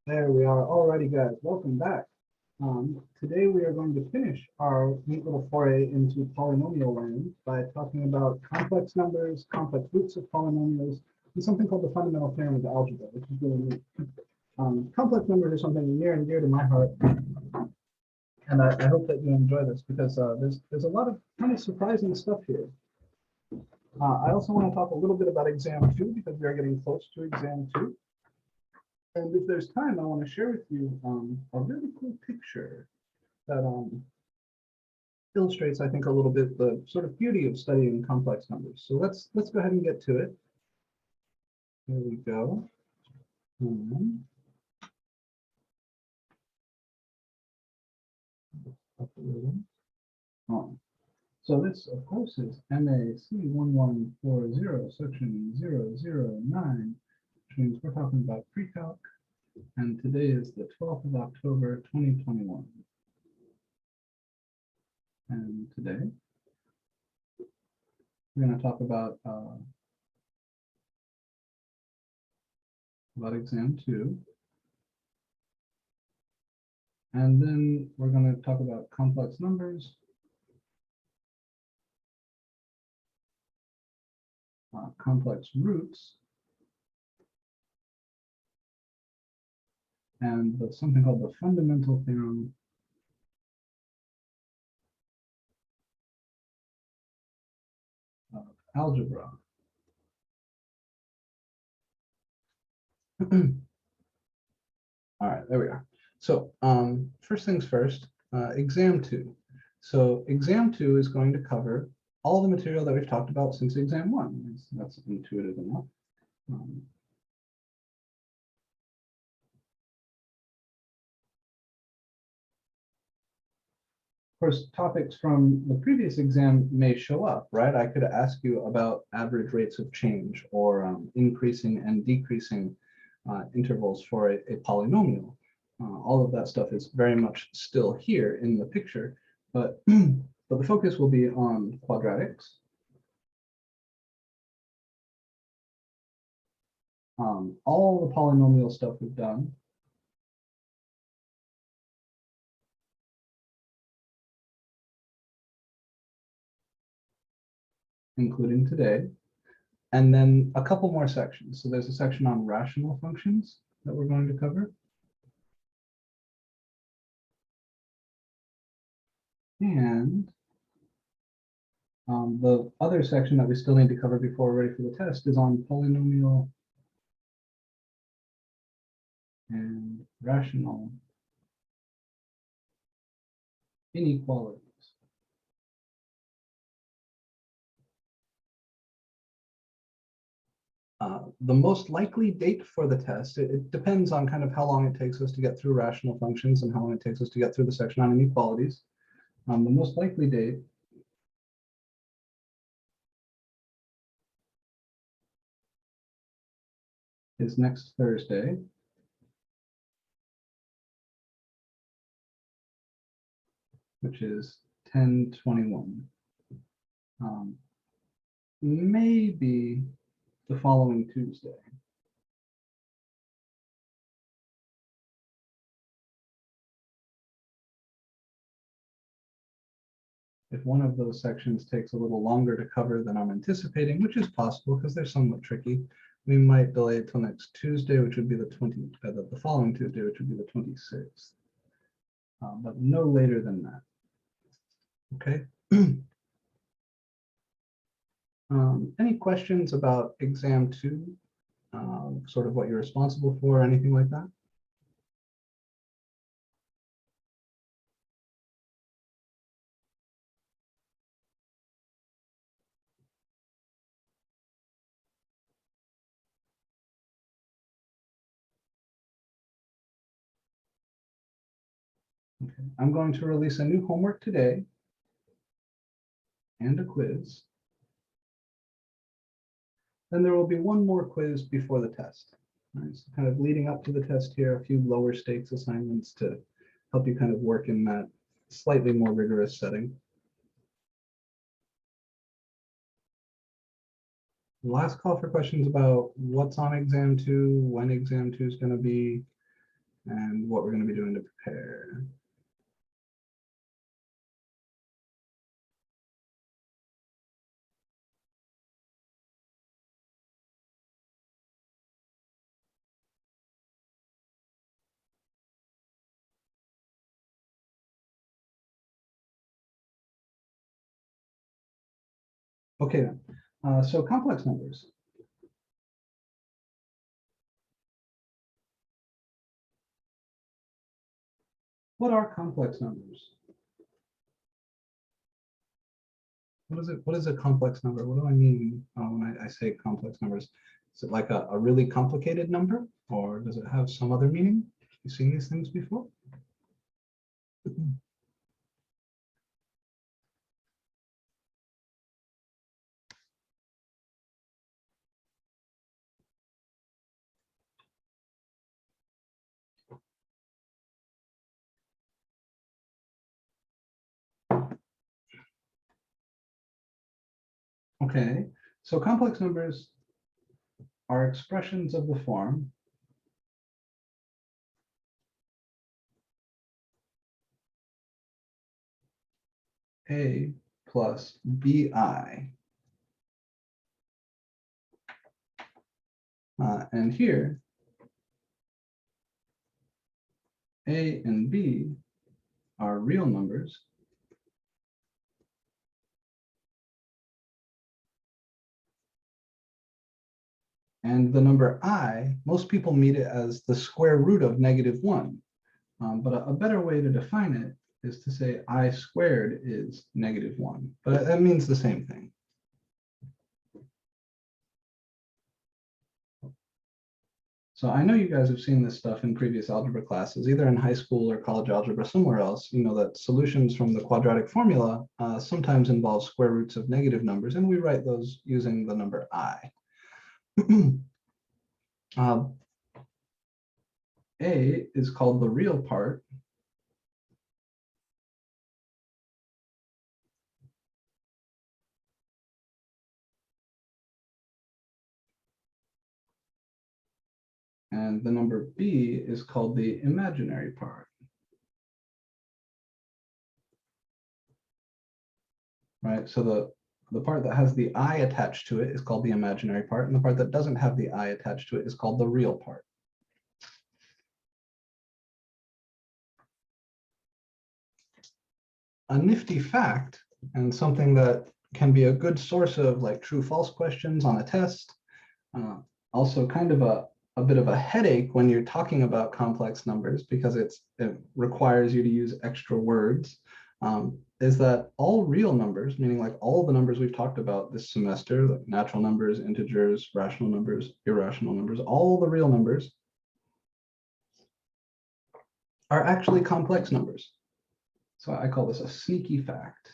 There we are. Alrighty, guys, welcome back. Today we are going to finish our neat little foray into polynomial land by talking about complex numbers, complex roots of polynomials, and something called the fundamental theorem of algebra, which is really neat. Complex numbers are something near and dear to my heart, and I hope that you enjoy this because there's a lot of kind of surprising stuff here. I also want to talk a little bit about exam 2 because we are getting close to exam 2. And if there's time, I want to share with you a really cool picture that illustrates, I think, a little bit the sort of beauty of studying complex numbers. So let's go ahead and get to it. Here we go. So this, of course, is MAC1140, section 009, which means we're talking about pre-calc. And today is the 12th of October, 2021. And today, we're going to talk about exam 2. And then we're going to talk about complex numbers, complex roots, and something called the fundamental theorem of algebra. All right, there we are. So first things first, exam 2. So exam 2 is going to cover all the material that we've talked about since exam 1. That's intuitive enough. Of course, topics from the previous exam may show up, right? I could ask you about average rates of change or increasing and decreasing intervals for a polynomial. All of that stuff is very much still here in the picture, but, but the focus will be on quadratics. All the polynomial stuff we've done. Including today, and then a couple more sections. So there's a section on rational functions that we're going to cover. And the other section that we still need to cover before we're ready for the test is on polynomial and rational inequalities. The most likely date for the test, it depends on kind of how long it takes us to get through rational functions and how long it takes us to get through the section on inequalities. The most likely date is next Thursday. Which is 10/21. Maybe the following Tuesday. If one of those sections takes a little longer to cover than I'm anticipating, which is possible because they're somewhat tricky, we might delay it till next Tuesday, which would be the following Tuesday, which would be the 26th. But no later than that. Okay. Any questions about exam 2? Sort of what you're responsible for, anything like that? Okay. I'm going to release a new homework today and a quiz. Then there will be one more quiz before the test. Right, so kind of leading up to the test here, a few lower stakes assignments to help you kind of work in that slightly more rigorous setting. Last call for questions about what's on exam 2, when exam 2 is going to be, and what we're going to be doing to prepare. Okay, then. So complex numbers. What are complex numbers? What is a complex number? What do I mean when I say complex numbers? Is it like a really complicated number, or does it have some other meaning? You seen these things before? Okay, so complex numbers are expressions of the form a plus bi. And here, a and b are real numbers, and the number I, most people meet it as the square root of -1. But a better way to define it is to say I squared is -1, but that means the same thing. So I know you guys have seen this stuff in previous algebra classes, either in high school or college algebra somewhere else. You know that solutions from the quadratic formula sometimes involve square roots of negative numbers, and we write those using the number I. A is called the real part. And the number B is called the imaginary part. Right, so the part that has the I attached to it is called the imaginary part, and the part that doesn't have the I attached to it is called the real part. A nifty fact, and something that can be a good source of like true-false questions on a test, also kind of a bit of a headache when you're talking about complex numbers because it requires you to use extra words, is that all real numbers, meaning like all the numbers we've talked about this semester, like natural numbers, integers, rational numbers, irrational numbers, all the real numbers are actually complex numbers. So I call this a sneaky fact.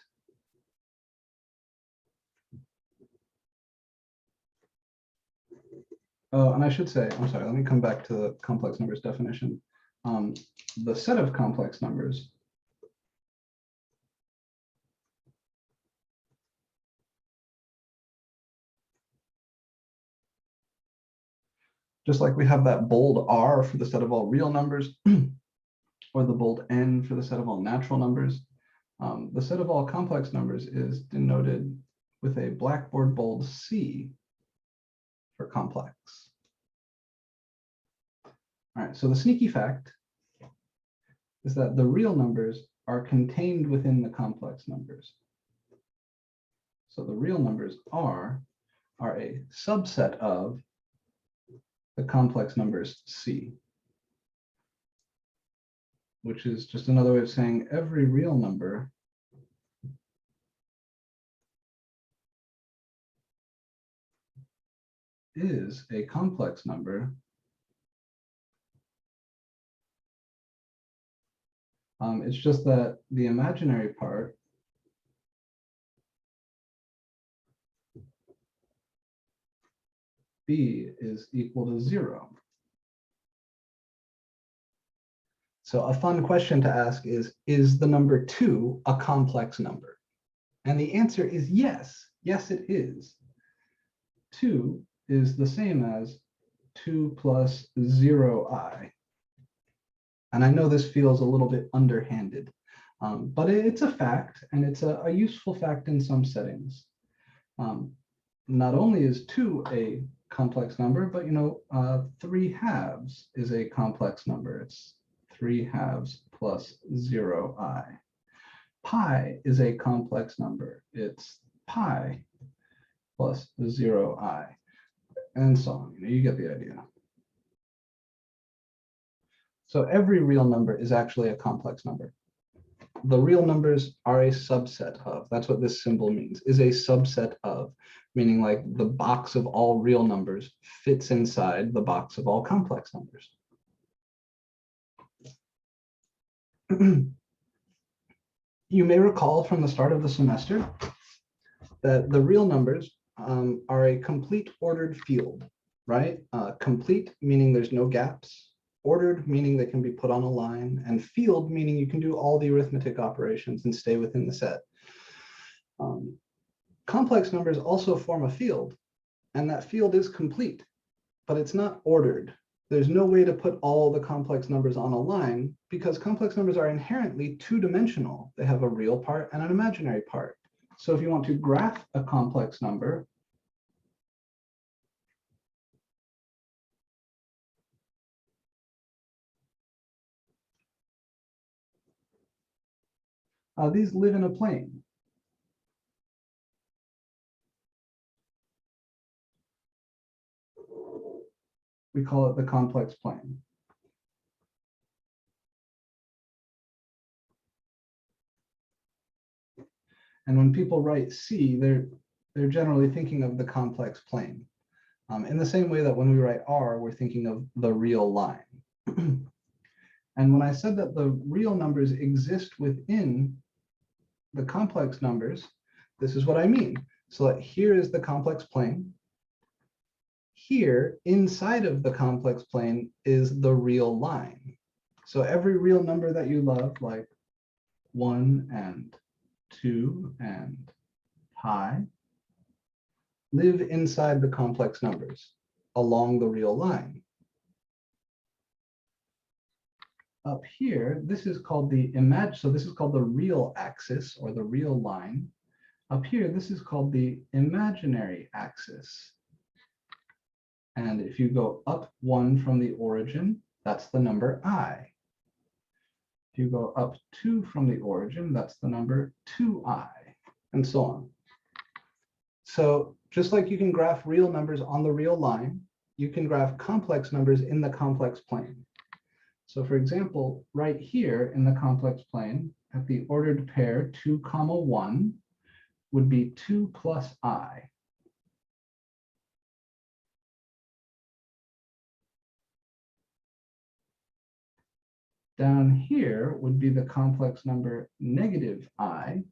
Oh, and I should say, I'm sorry, let me come back to the complex numbers definition. The set of complex numbers just like we have that bold R for the set of all real numbers, or the bold N for the set of all natural numbers, the set of all complex numbers is denoted with a blackboard bold C for complex. All right, so the sneaky fact is that the real numbers are contained within the complex numbers. So the real numbers are a subset of the complex numbers C, which is just another way of saying every real number is a complex number. It's just that the imaginary part B is equal to 0. So a fun question to ask is the number 2 a complex number? And the answer is yes. Yes, it is. 2 is the same as 2 plus 0i. And I know this feels a little bit underhanded, but it's a fact, and it's a useful fact in some settings. Not only is 2 a complex number, but 3/2 is a complex number. It's 3/2 plus 0i. Pi is a complex number. It's pi plus 0i, and so on. You get the idea. So every real number is actually a complex number. The real numbers are a subset of, that's what this symbol means, is a subset of, meaning like the box of all real numbers fits inside the box of all complex numbers. You may recall from the start of the semester that the real numbers are a complete ordered field, right? Complete meaning there's no gaps, ordered meaning they can be put on a line, and field meaning you can do all the arithmetic operations and stay within the set. Complex numbers also form a field, and that field is complete, but it's not ordered. There's no way to put all the complex numbers on a line because complex numbers are inherently two-dimensional. They have a real part and an imaginary part. So if you want to graph a complex number, these live in a plane. We call it the complex plane. And when people write C, they're generally thinking of the complex plane. In the same way that when we write R, we're thinking of the real line. And when I said that the real numbers exist within the complex numbers, this is what I mean. So that here is the complex plane. Here, inside of the complex plane, is the real line. So every real number that you love, like 1 and 2 and pi, live inside the complex numbers along the real line. Up here, this is called the so this is called the real axis or the real line. Up here, this is called the imaginary axis. And if you go up 1 from the origin, that's the number I. If you go up 2 from the origin, that's the number 2i, and so on. So just like you can graph real numbers on the real line, you can graph complex numbers in the complex plane. So for example, right here in the complex plane, at the ordered pair 2, 1 would be 2 plus I. Down here would be the complex number negative I.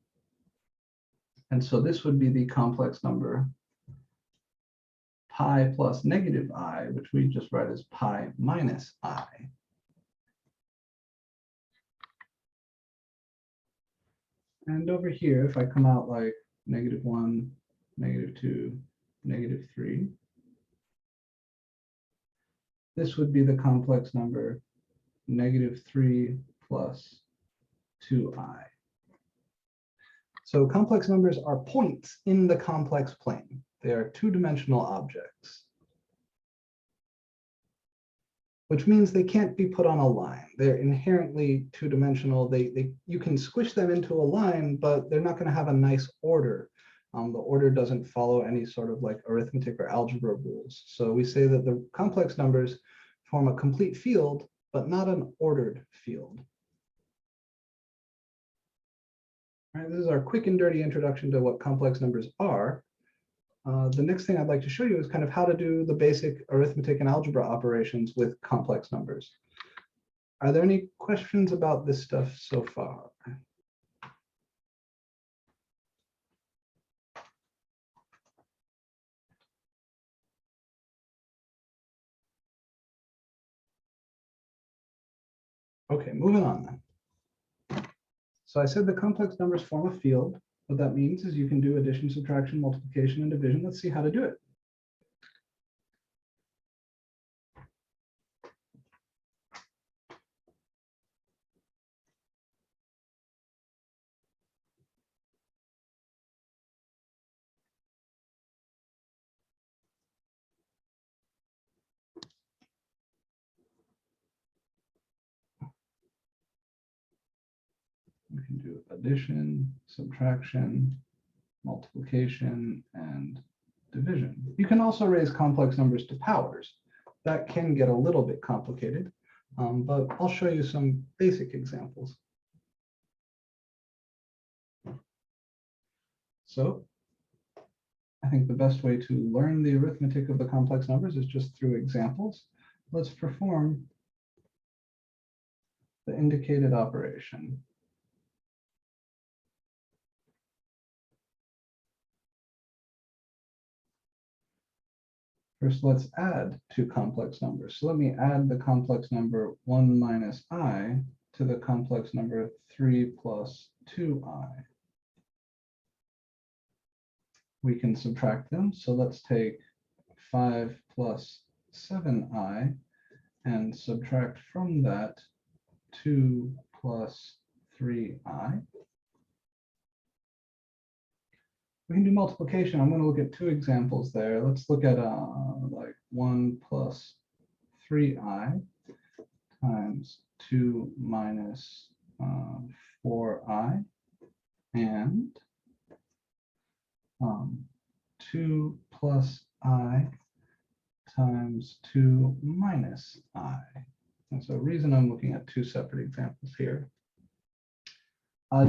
And so this would be the complex number pi plus negative I, which we just write as pi minus I. And over here, if I come out like -1, -2, -3, this would be the complex number -3 plus 2i. So complex numbers are points in the complex plane. They are two-dimensional objects, which means they can't be put on a line. They're inherently two-dimensional. You can squish them into a line, but they're not going to have a nice order. The order doesn't follow any sort of like arithmetic or algebra rules. So we say that the complex numbers form a complete field, but not an ordered field. All right, this is our quick and dirty introduction to what complex numbers are. The next thing I'd like to show you is kind of how to do the basic arithmetic and algebra operations with complex numbers. Are there any questions about this stuff so far? Okay, moving on then. So I said the complex numbers form a field. What that means is you can do addition, subtraction, multiplication, and division. Let's see how to do it. addition, subtraction, multiplication, and division. You can also raise complex numbers to powers. That can get a little bit complicated, but I'll show you some basic examples. So I think the best way to learn the arithmetic of the complex numbers is just through examples. Let's perform the indicated operation. First, let's add two complex numbers. So let me add the complex number 1 minus I to the complex number 3 plus 2I. We can subtract them. So let's take 5 plus 7I and subtract from that 2 plus 3I. We can do multiplication. I'm going to look at two examples there. Let's look at like 1 plus 3I times 2 minus 4I and 2 plus I times 2 minus I. And so the reason I'm looking at two separate examples here.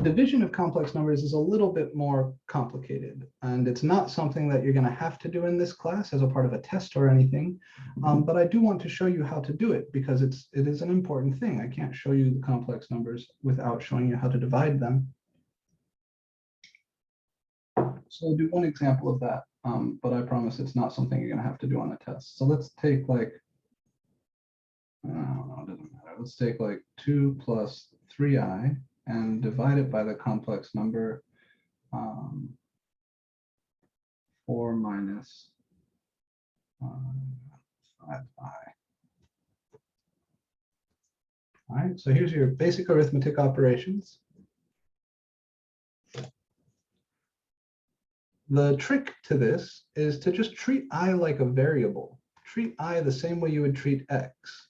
Division of complex numbers is a little bit more complicated, and it's not something that you're going to have to do in this class as a part of a test or anything, but I do want to show you how to do it because it is an important thing. I can't show you the complex numbers without showing you how to divide them. So I'll do one example of that, but I promise it's not something you're going to have to do on a test. So let's take like, I don't know, it doesn't matter. Let's take like 2 plus 3I and divide it by the complex number 4 minus 5I. All right, so here's your basic arithmetic operations. The trick to this is to just treat I like a variable. Treat I the same way you would treat X.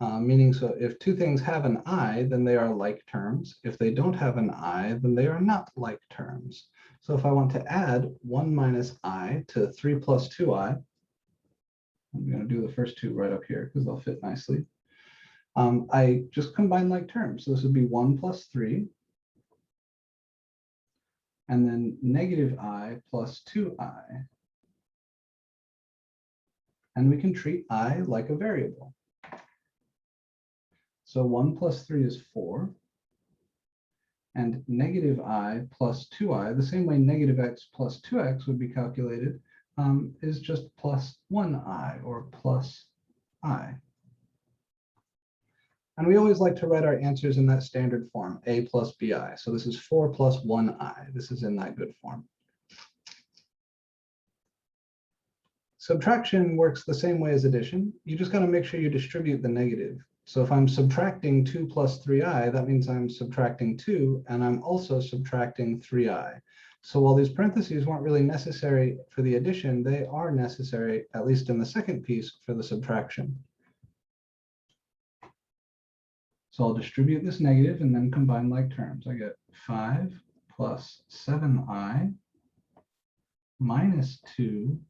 Meaning, so if two things have an I, then they are like terms. If they don't have an I, then they are not like terms. So if I want to add 1 minus I to 3 plus 2I, I'm going to do the first two right up here because they'll fit nicely. I just combine like terms. So this would be 1 plus 3, and then negative I plus 2I. And we can treat I like a variable. So 1 plus 3 is 4, and negative I plus 2I, the same way negative x plus 2x would be calculated, is just plus 1I or plus I. And we always like to write our answers in that standard form, a plus bi. So this is 4 plus 1I. This is in that good form. Subtraction works the same way as addition. You just got to make sure you distribute the negative. So if I'm subtracting 2 plus 3I, that means I'm subtracting 2, and I'm also subtracting 3I. So while these parentheses weren't really necessary for the addition, they are necessary, at least in the second piece, for the subtraction. So I'll distribute this negative and then combine like terms. I get 5 plus 7I minus 2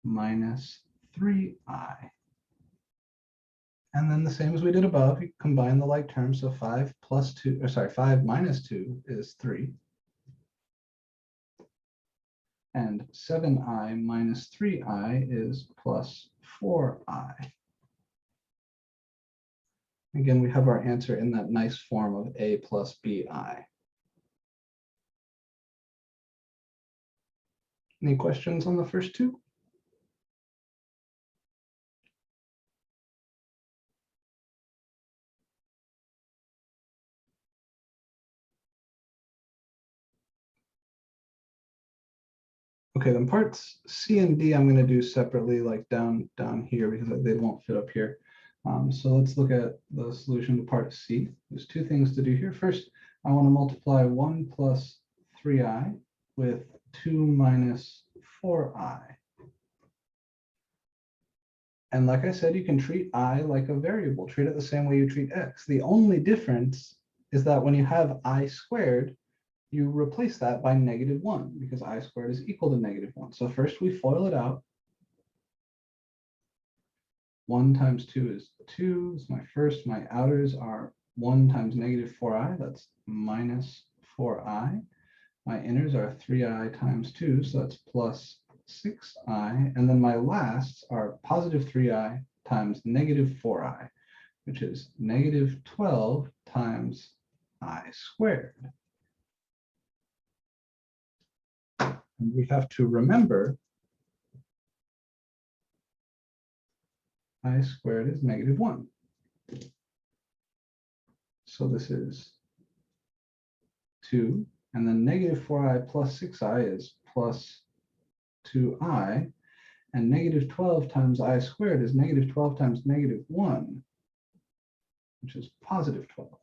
minus 3I. And then the same as we did above, you combine the like terms. So 5 minus 2 is 3. And 7I minus 3I is plus 4I. Again, we have our answer in that nice form of a plus bi. Any questions on the first two? Okay, then parts C and D I'm going to do separately, like down here, because they won't fit up here. So let's look at the solution to part C. There's two things to do here. First, I want to multiply 1 plus 3I with 2 minus 4I. And like I said, you can treat I like a variable. Treat it the same way you treat X. The only difference is that when you have I squared, you replace that by -1 because I squared is equal to -1. So first we FOIL it out. 1 times 2 is 2. It's my first. My outers are 1 times -4i. That's -4i. My inners are 3i times 2. So that's plus 6i. And then my lasts are positive 3i times -4i, which is -12 times I squared. And we have to remember I squared is -1. So this is 2, and then -4i plus 6i is plus 2i, and -12 times I squared is -12 times -1, which is positive 12.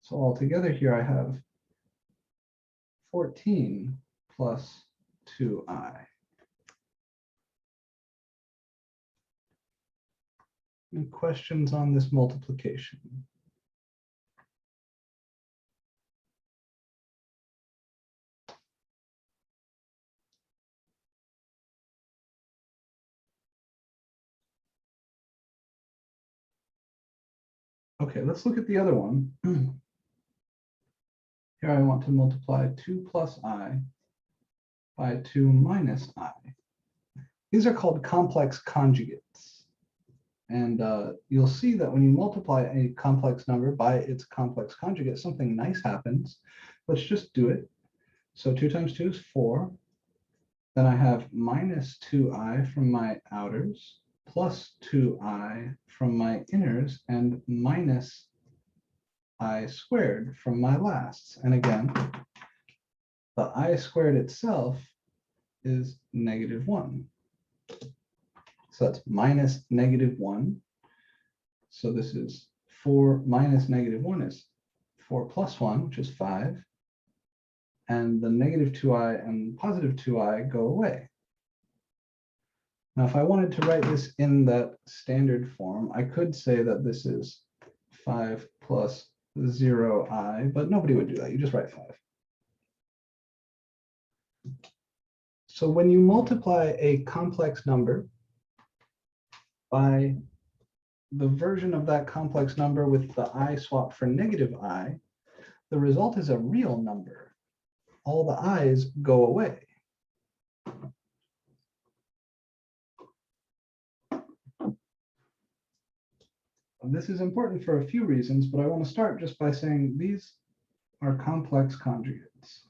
So altogether here I have 14 plus 2i. Any questions on this multiplication? Okay, let's look at the other one. Here I want to multiply 2 plus I by 2 minus I. These are called complex conjugates. And you'll see that when you multiply a complex number by its complex conjugate, something nice happens. Let's just do it. So 2 times 2 is 4. Then I have minus 2i from my outers, plus 2i from my inners, and minus I squared from my lasts. And again, the I squared itself is -1. So that's minus -1. So this is 4 minus -1 is 4 plus 1, which is 5. And the -2i and positive 2i go away. Now, if I wanted to write this in that standard form, I could say that this is 5 plus 0i, but nobody would do that. You just write 5. So when you multiply a complex number by the version of that complex number with the I swapped for -I, the result is a real number. All the i's go away. This is important for a few reasons, but I want to start just by saying these are complex conjugates.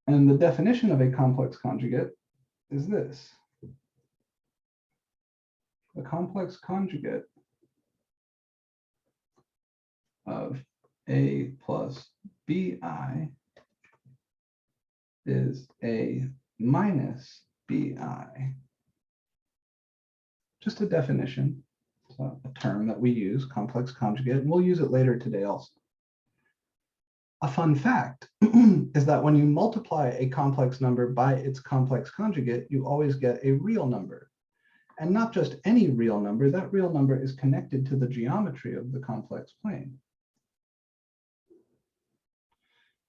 And the definition of a complex conjugate is this. A complex conjugate of A plus BI is A minus BI. Just a definition, it's a term that we use, complex conjugate, and we'll use it later today also. A fun fact is that when you multiply a complex number by its complex conjugate, you always get a real number. And not just any real number, that real number is connected to the geometry of the complex plane.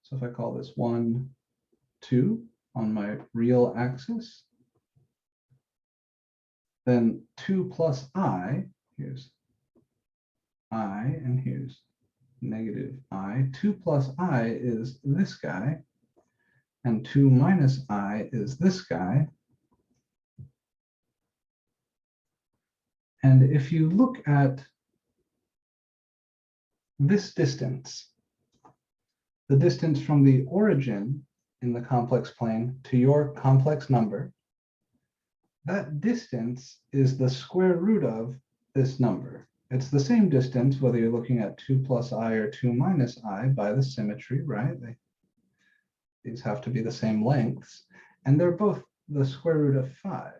So if I call this 1, 2 on my real axis, then 2 plus I, here's I, and here's -I. 2 plus I is this guy, and 2 minus I is this guy. And if you look at this distance, the distance from the origin in the complex plane to your complex number, that distance is the square root of this number. It's the same distance whether you're looking at 2 plus I or 2 minus I by the symmetry, right? These have to be the same lengths, and they're both the square root of 5.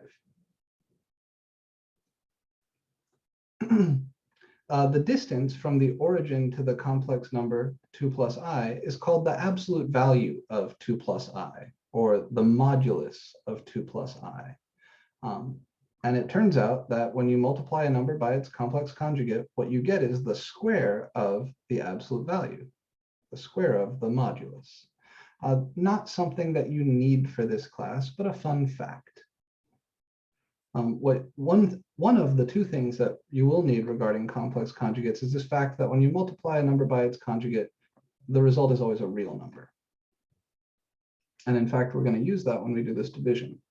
The distance from the origin to the complex number 2 plus I is called the absolute value of 2 plus I. or the modulus of 2 plus I. And it turns out that when you multiply a number by its complex conjugate, what you get is the square of the absolute value, the square of the modulus. Not something that you need for this class, but a fun fact. One of the two things that you will need regarding complex conjugates is this fact that when you multiply a number by its conjugate, the result is always a real number. And in fact, we're going to use that when we do this division.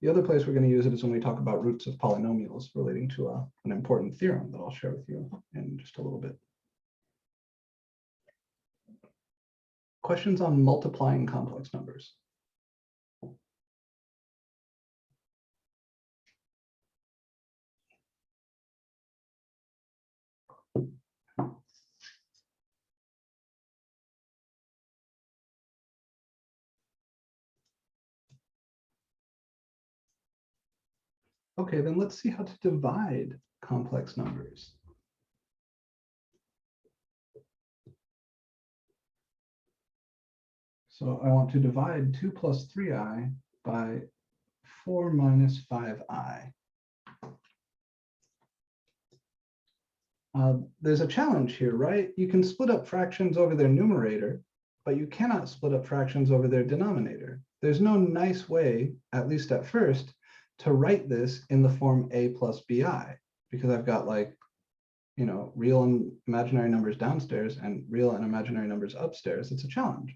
The other place we're going to use it is when we talk about roots of polynomials relating to an important theorem that I'll share with you in just a little bit. Questions on multiplying complex numbers? Okay, then let's see how to divide complex numbers. So I want to divide 2 plus 3i by 4 minus 5i. There's a challenge here, right? You can split up fractions over their numerator, but you cannot split up fractions over their denominator. There's no nice way, at least at first, to write this in the form a plus bi, because I've got real and imaginary numbers downstairs and real and imaginary numbers upstairs. It's a challenge.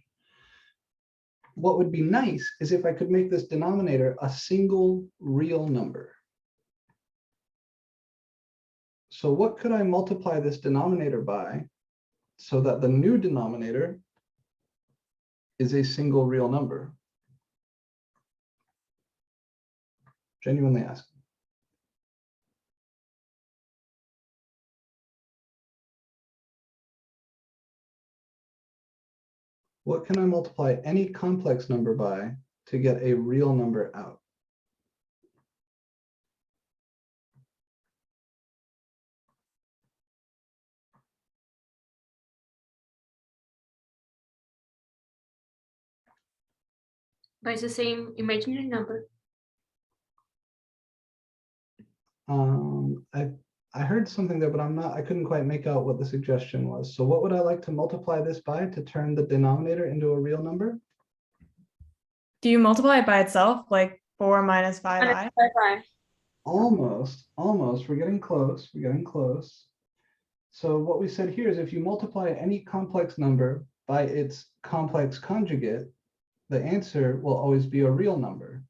What would be nice is if I could make this denominator a single real number. So what could I multiply this denominator by so that the new denominator is a single real number? Genuinely asking. What can I multiply any complex number by to get a real number out? By the same imaginary number. I heard something there, but I couldn't quite make out what the suggestion was. So what would I like to multiply this by to turn the denominator into a real number? Do you multiply it by itself, like 4 minus 5i? Almost. We're getting close. We're getting close. So what we said here is if you multiply any complex number by its complex conjugate, the answer will always be a real number.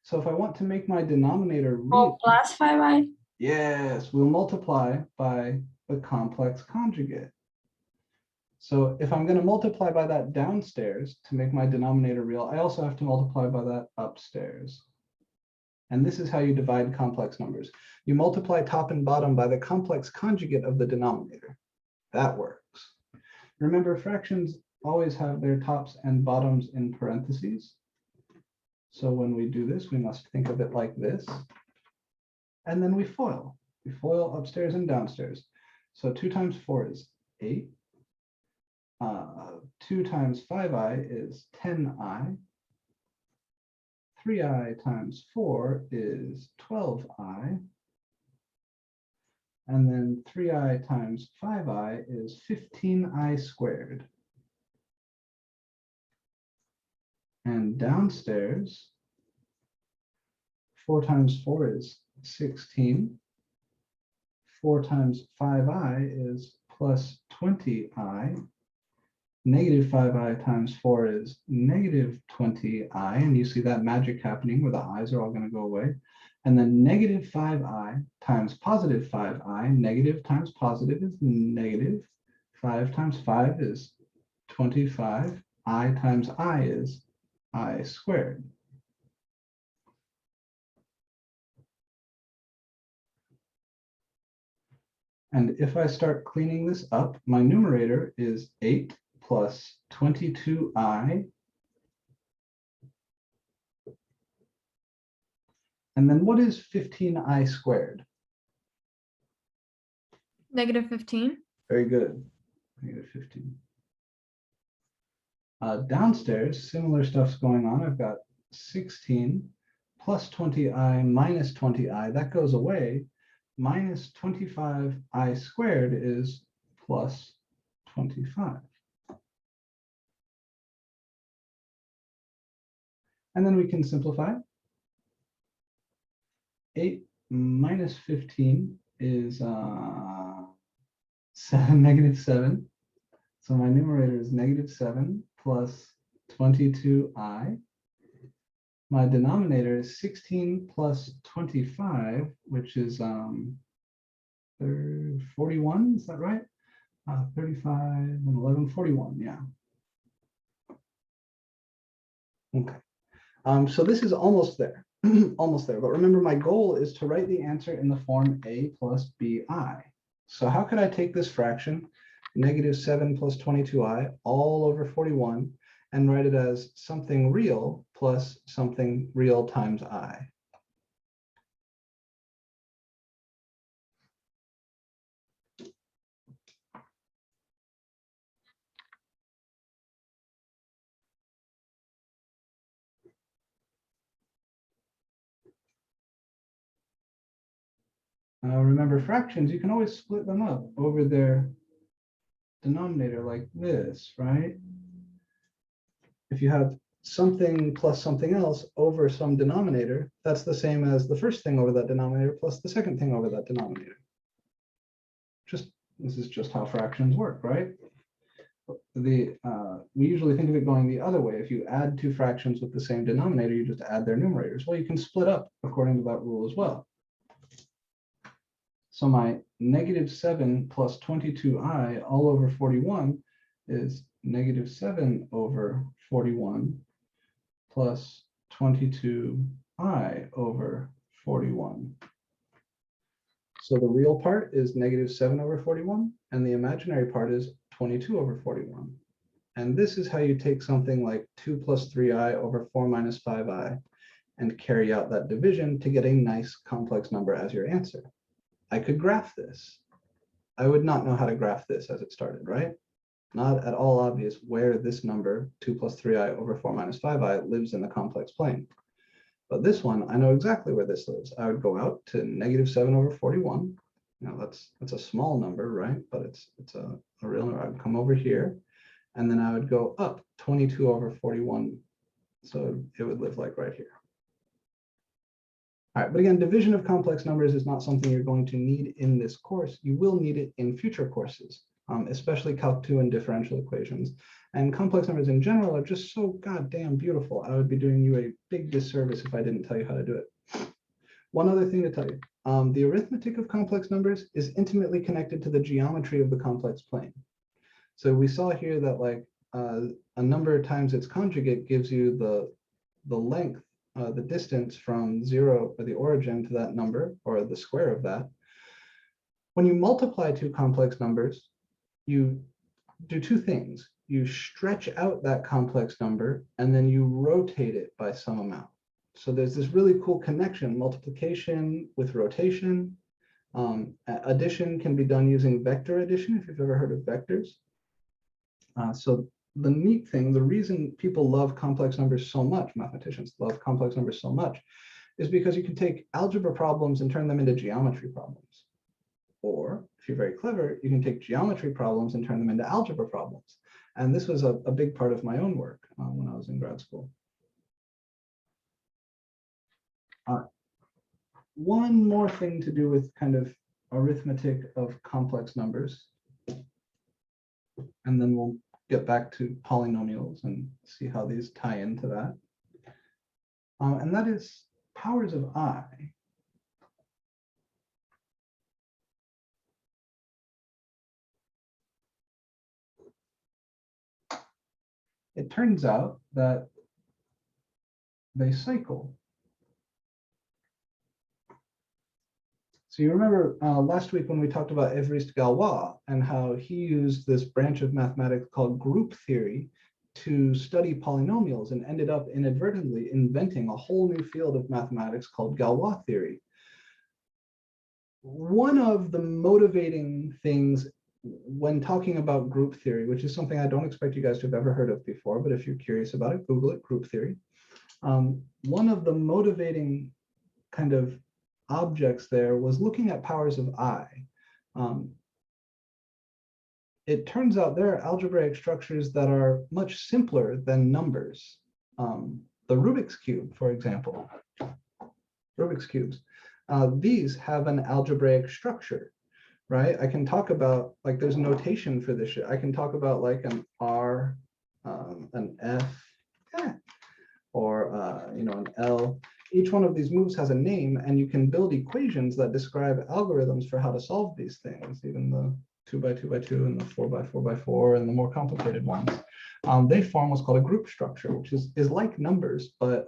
So if I want to make my denominator real, 4 plus 5i? Yes, we'll multiply by the complex conjugate. So if I'm going to multiply by that downstairs to make my denominator real, I also have to multiply by that upstairs. And this is how you divide complex numbers. You multiply top and bottom by the complex conjugate of the denominator. That works. Remember, fractions always have their tops and bottoms in parentheses. So when we do this, we must think of it like this. And then we FOIL. We FOIL upstairs and downstairs. So 2 times 4 is 8. 2 times 5i is 10i. 3i times 4 is 12i. And then 3i times 5i is 15i squared. And downstairs, 4 times 4 is 16. 4 times 5i is plus 20i. Negative 5i times 4 is negative 20i. And you see that magic happening where the i's are all going to go away. And then negative 5i times positive 5i. Negative times positive is negative. 5 times 5 is 25. I times I is I squared. And if I start cleaning this up, my numerator is 8 plus 22i. And then what is 15i squared? Negative 15. Very good. Negative 15. Downstairs, similar stuff's going on. I've got 16 plus 20i minus 20i. That goes away. Minus 25i squared is plus 25. And then we can simplify. 8 minus 15 is negative 7. So my numerator is negative 7 plus 22i. My denominator is 16 plus 25, which is 41, is that right? 35 and 11, 41, yeah. Okay. So this is almost there, almost there. But remember, my goal is to write the answer in the form a plus bi. So how could I take this fraction, negative 7 plus 22i, all over 41, and write it as something real plus something real times I? Remember, fractions, you can always split them up over their denominator like this, right? If you have something plus something else over some denominator, that's the same as the first thing over that denominator plus the second thing over that denominator. This is just how fractions work, right? We usually think of it going the other way. If you add two fractions with the same denominator, you just add their numerators. Well, you can split up according to that rule as well. So my negative 7 plus 22i all over 41 is negative 7 over 41 plus 22i over 41. So the real part is negative 7 over 41, and the imaginary part is 22 over 41. And this is how you take something like 2 plus 3i over 4 minus 5i and carry out that division to get a nice complex number as your answer. I could graph this. I would not know how to graph this as it started, right? Not at all obvious where this number, 2 plus 3i over 4 minus 5i, lives in the complex plane. But this one, I know exactly where this lives. I would go out to negative 7 over 41. Now that's a small number, right? But it's a real number. I would come over here, and then I would go up 22 over 41. So it would live like right here. All right, but again, division of complex numbers is not something you're going to need in this course. You will need it in future courses, especially Calc 2 and differential equations. And complex numbers in general are just so goddamn beautiful. I would be doing you a big disservice if I didn't tell you how to do it. One other thing to tell you, the arithmetic of complex numbers is intimately connected to the geometry of the complex plane. So we saw here that like a number times its conjugate gives you the length, the distance from 0 or the origin to that number, or the square of that. When you multiply two complex numbers, you do two things. You stretch out that complex number, and then you rotate it by some amount. So there's this really cool connection, multiplication with rotation. Addition can be done using vector addition, if you've ever heard of vectors. So the neat thing, the reason people love complex numbers so much, mathematicians love complex numbers so much, is because you can take algebra problems and turn them into geometry problems. Or if you're very clever, you can take geometry problems and turn them into algebra problems. And this was a big part of my own work when I was in grad school. One more thing to do with kind of arithmetic of complex numbers, and then we'll get back to polynomials and see how these tie into that. And that is powers of I. It turns out that they cycle. So you remember last week when we talked about Évariste Galois and how he used this branch of mathematics called group theory to study polynomials and ended up inadvertently inventing a whole new field of mathematics called Galois theory. One of the motivating things when talking about group theory, which is something I don't expect you guys to have ever heard of before, but if you're curious about it, Google it, group theory. One of the motivating kind of objects there was looking at powers of I. It turns out there are algebraic structures that are much simpler than numbers. The Rubik's Cube, for example, Rubik's Cubes, these have an algebraic structure, right? I can talk about, like, there's notation for this shit. I can talk about like an R, an F, or you know, an L. Each one of these moves has a name, and you can build equations that describe algorithms for how to solve these things, even the 2x2x2 and the 4x4x4 and the more complicated ones. They form what's called a group structure, which is like numbers, but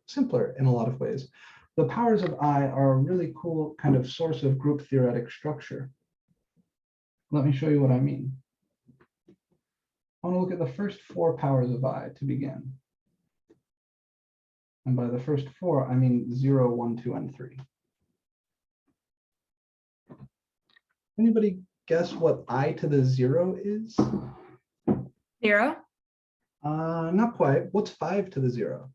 simpler in a lot of ways. The powers of I are a really cool kind of source of group theoretic structure. Let me show you what I mean. I want to look at the first 4 powers of I to begin. And by the first 4, I mean 0, 1, 2, and 3. Anybody guess what I to the 0 is? 0. Not quite. What's 5 to the 0?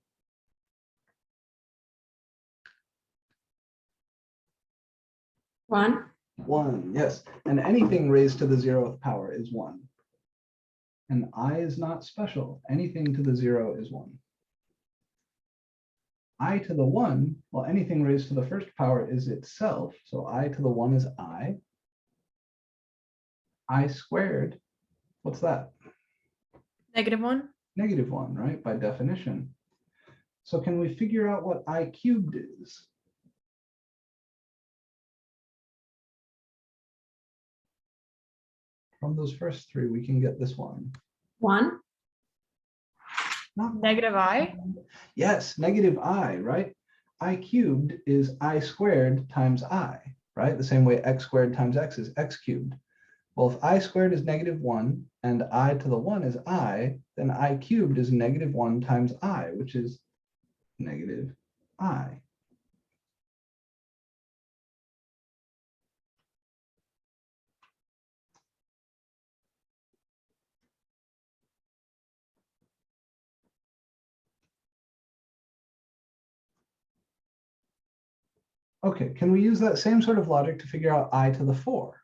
1. 1, yes. And anything raised to the 0th power is 1. And I is not special. Anything to the 0 is 1. I to the 1, well, anything raised to the first power is itself. So I to the 1 is I. I squared, what's that? -1. -1, right? By definition. So can we figure out what I cubed is? From those first 3, we can get this one. 1. Not -I. Yes, -I, right? I cubed is I squared times I, right? The same way x squared times x is x cubed. Well, if I squared is -1 and I to the 1 is I, then I cubed is -1 times I, which is -I. Okay, can we use that same sort of logic to figure out I to the 4?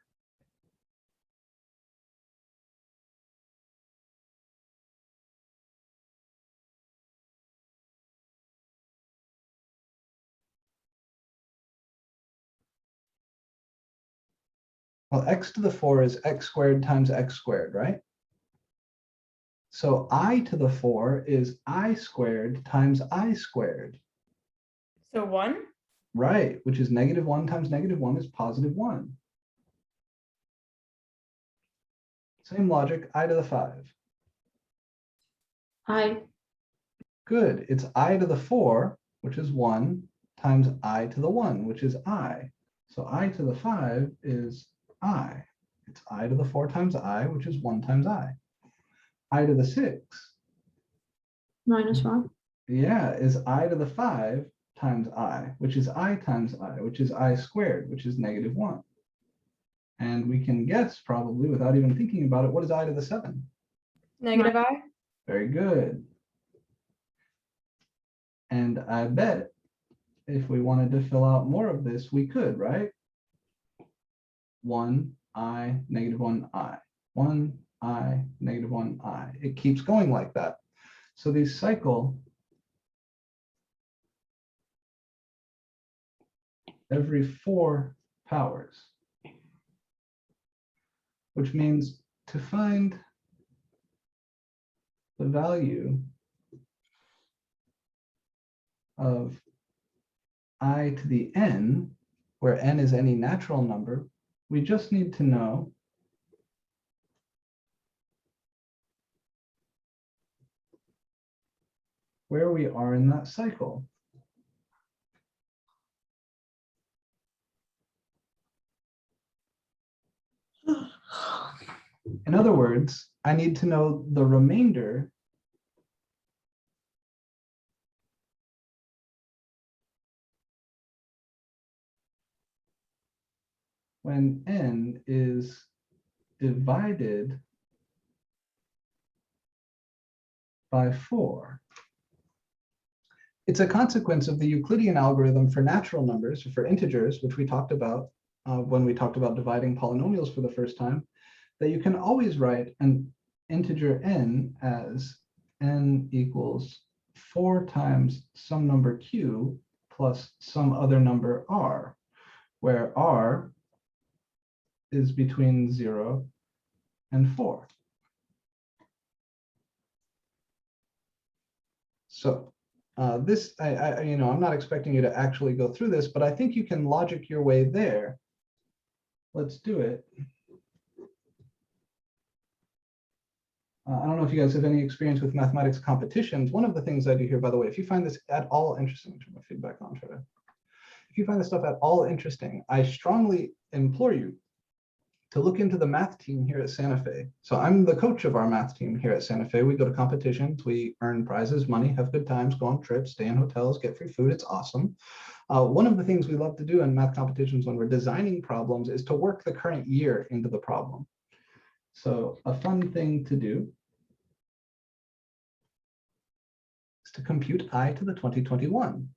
Well, x to the 4 is x squared times x squared, right? So I to the 4 is I squared times I squared. So 1. Right, which is -1 times -1 is +1. Same logic, I to the 5. I. Good, it's I to the 4, which is 1, times I to the 1, which is I. So I to the 5 is I. It's I to the 4 times I, which is 1 times I. I to the 6. -1. Yeah, is I to the 5 times I, which is I times I, which is I squared, which is -1. And we can guess probably without even thinking about it, what is I to the 7? -I. Very good. And I bet if we wanted to fill out more of this, we could, right? 1i, -1i, 1i, -1i. It keeps going like that. So these cycle every 4 powers, which means to find the value of I to the n, where n is any natural number, we just need to know where we are in that cycle. In other words, I need to know the remainder when n is divided by 4. It's a consequence of the Euclidean algorithm for natural numbers, for integers, which we talked about when we talked about dividing polynomials for the first time, that you can always write an integer n as n equals 4 times some number q plus some other number r, where r is between 0 and 4. So this, I'm not expecting you to actually go through this, but I think you can logic your way there. Let's do it. I don't know if you guys have any experience with mathematics competitions. One of the things I do here, by the way, if you find this at all interesting, turn my feedback on, if you find this stuff at all interesting, I strongly implore you to look into the math team here at Santa Fe. So I'm the coach of our math team here at Santa Fe. We go to competitions, we earn prizes, money, have good times, go on trips, stay in hotels, get free food. It's awesome. One of the things we love to do in math competitions when we're designing problems is to work the current year into the problem. So a fun thing to do is to compute I to the 2021.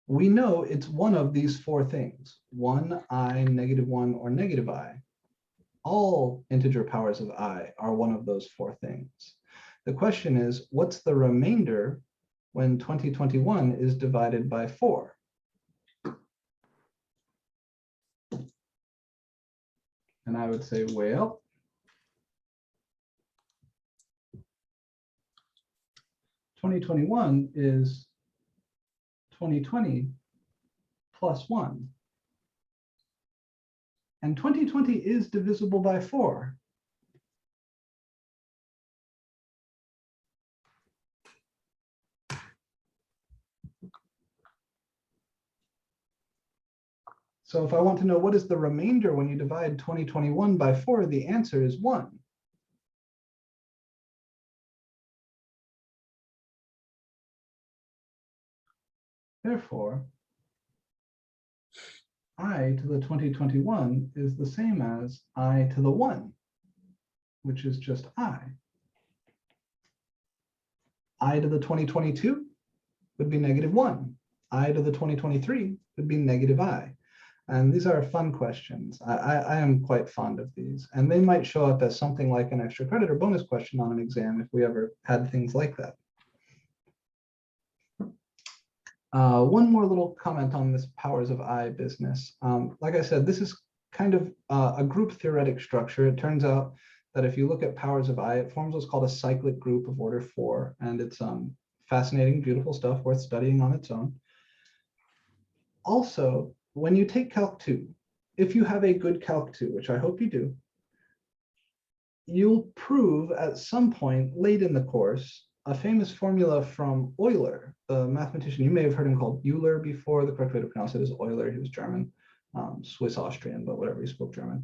We know it's one of these 4 things, 1, I, -1, or -I. All integer powers of I are one of those 4 things. The question is, what's the remainder when 2021 is divided by 4? And I would say, well, (2021) is 2020 plus 1. And 2020 is divisible by 4. So if I want to know what is the remainder when you divide 2021 by 4, the answer is 1. Therefore, I to the 2021 is the same as I to the 1, which is just I. I to the 2022 would be -1. I to the 2023 would be -I. And these are fun questions. I am quite fond of these. And they might show up as something like an extra credit or bonus question on an exam if we ever had things like that. One more little comment on this powers of I business. Like I said, this is kind of a group theoretic structure. It turns out that if you look at powers of I, it forms what's called a cyclic group of order 4. And it's fascinating, beautiful stuff worth studying on its own. Also, when you take Calc 2, if you have a good Calc 2, which I hope you do, you'll prove at some point late in the course a famous formula from Euler, the mathematician. You may have heard him called Euler before. The correct way to pronounce it is Euler. He was German, Swiss-Austrian, but whatever, he spoke German.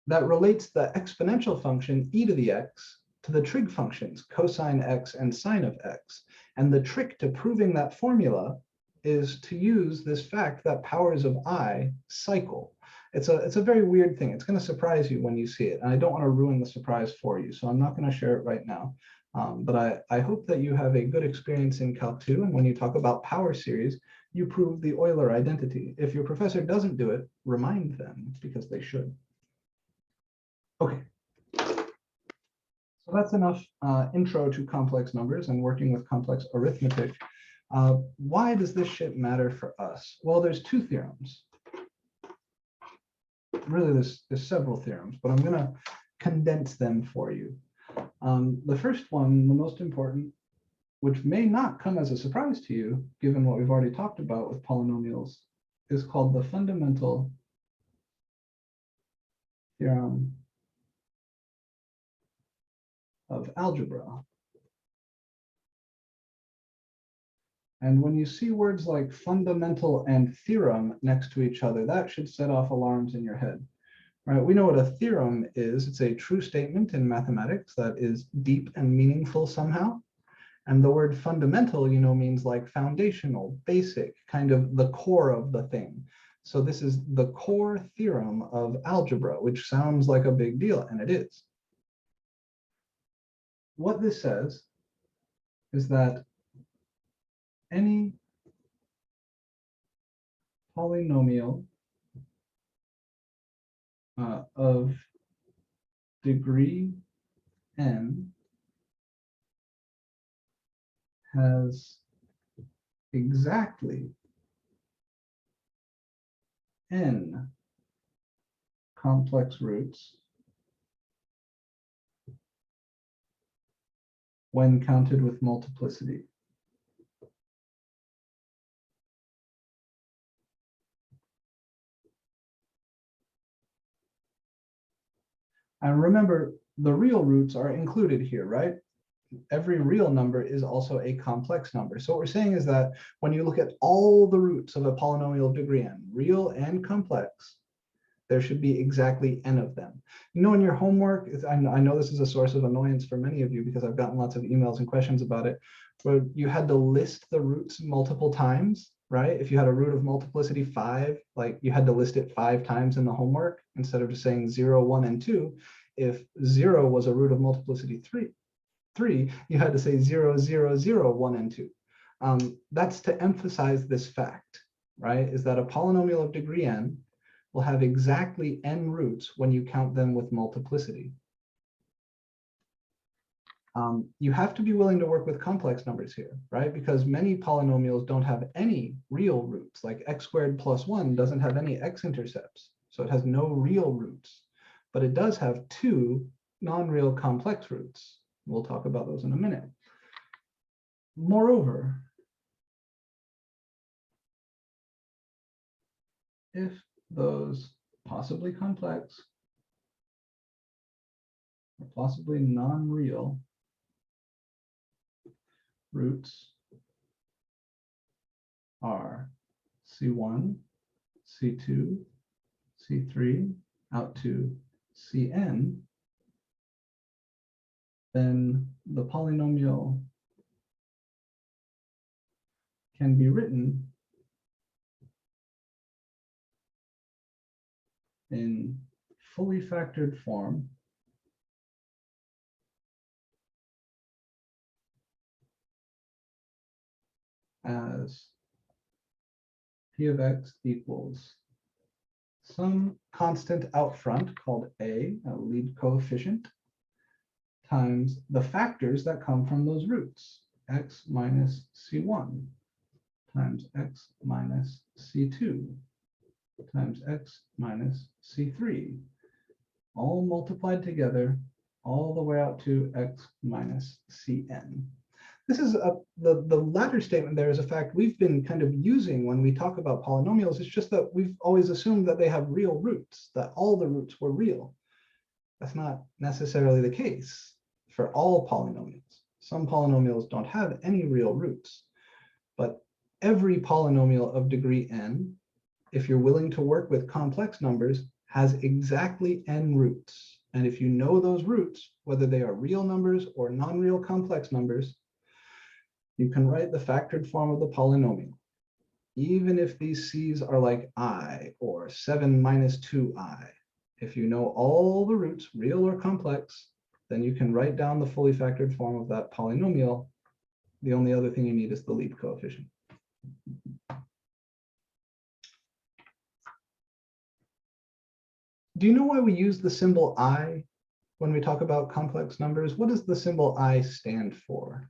That relates the exponential function e to the x to the trig functions cosine x and sine of x. And the trick to proving that formula is to use this fact that powers of I cycle. It's a very weird thing. It's going to surprise you when you see it. And I don't want to ruin the surprise for you, so I'm not going to share it right now. But I hope that you have a good experience in Calc 2. And when you talk about power series, you prove the Euler identity. If your professor doesn't do it, remind them, because they should. Okay. So that's enough intro to complex numbers and working with complex arithmetic. Why does this shit matter for us? Well, there's 2 theorems. Really, there's several theorems, but I'm going to condense them for you. The first one, the most important, which may not come as a surprise to you, given what we've already talked about with polynomials, is called the fundamental theorem of algebra. And when you see words like fundamental and theorem next to each other, that should set off alarms in your head. Right? We know what a theorem is. It's a true statement in mathematics that is deep and meaningful somehow. And the word fundamental, means like foundational, basic, kind of the core of the thing. So this is the core theorem of algebra, which sounds like a big deal, and it is. What this says is that any polynomial of degree n has exactly n complex roots when counted with multiplicity. And remember, the real roots are included here, right? Every real number is also a complex number. So what we're saying is that when you look at all the roots of a polynomial of degree n, real and complex, there should be exactly n of them. In your homework, I know this is a source of annoyance for many of you because I've gotten lots of emails and questions about it, where you had to list the roots multiple times, right? If you had a root of multiplicity 5, like you had to list it 5 times in the homework instead of just saying 0, 1, and 2. If 0 was a root of multiplicity 3, you had to say 0, 0, 0, 1, and 2. That's to emphasize this fact, right? Is that a polynomial of degree n will have exactly n roots when you count them with multiplicity. You have to be willing to work with complex numbers here, right? Because many polynomials don't have any real roots, like x squared plus 1 doesn't have any x-intercepts, so it has no real roots, but it does have 2 non-real complex roots. We'll talk about those in a minute. Moreover, if those possibly complex or possibly non-real roots are C1, C2, C3, out to Cn, then the polynomial can be written in fully factored form as p of x equals some constant out front called a lead coefficient, times the factors that come from those roots, x minus c1 times x minus c2 times x minus c3, all multiplied together all the way out to x minus cn. This is the latter statement there is a fact we've been kind of using when we talk about polynomials. It's just that we've always assumed that they have real roots, that all the roots were real. That's not necessarily the case for all polynomials. Some polynomials don't have any real roots, but every polynomial of degree n, if you're willing to work with complex numbers, has exactly n roots. And if you know those roots, whether they are real numbers or non-real complex numbers, you can write the factored form of the polynomial. Even if these c's are like I or 7 minus 2i, if you know all the roots, real or complex, then you can write down the fully factored form of that polynomial. The only other thing you need is the lead coefficient. Do you know why we use the symbol I when we talk about complex numbers? What does the symbol I stand for?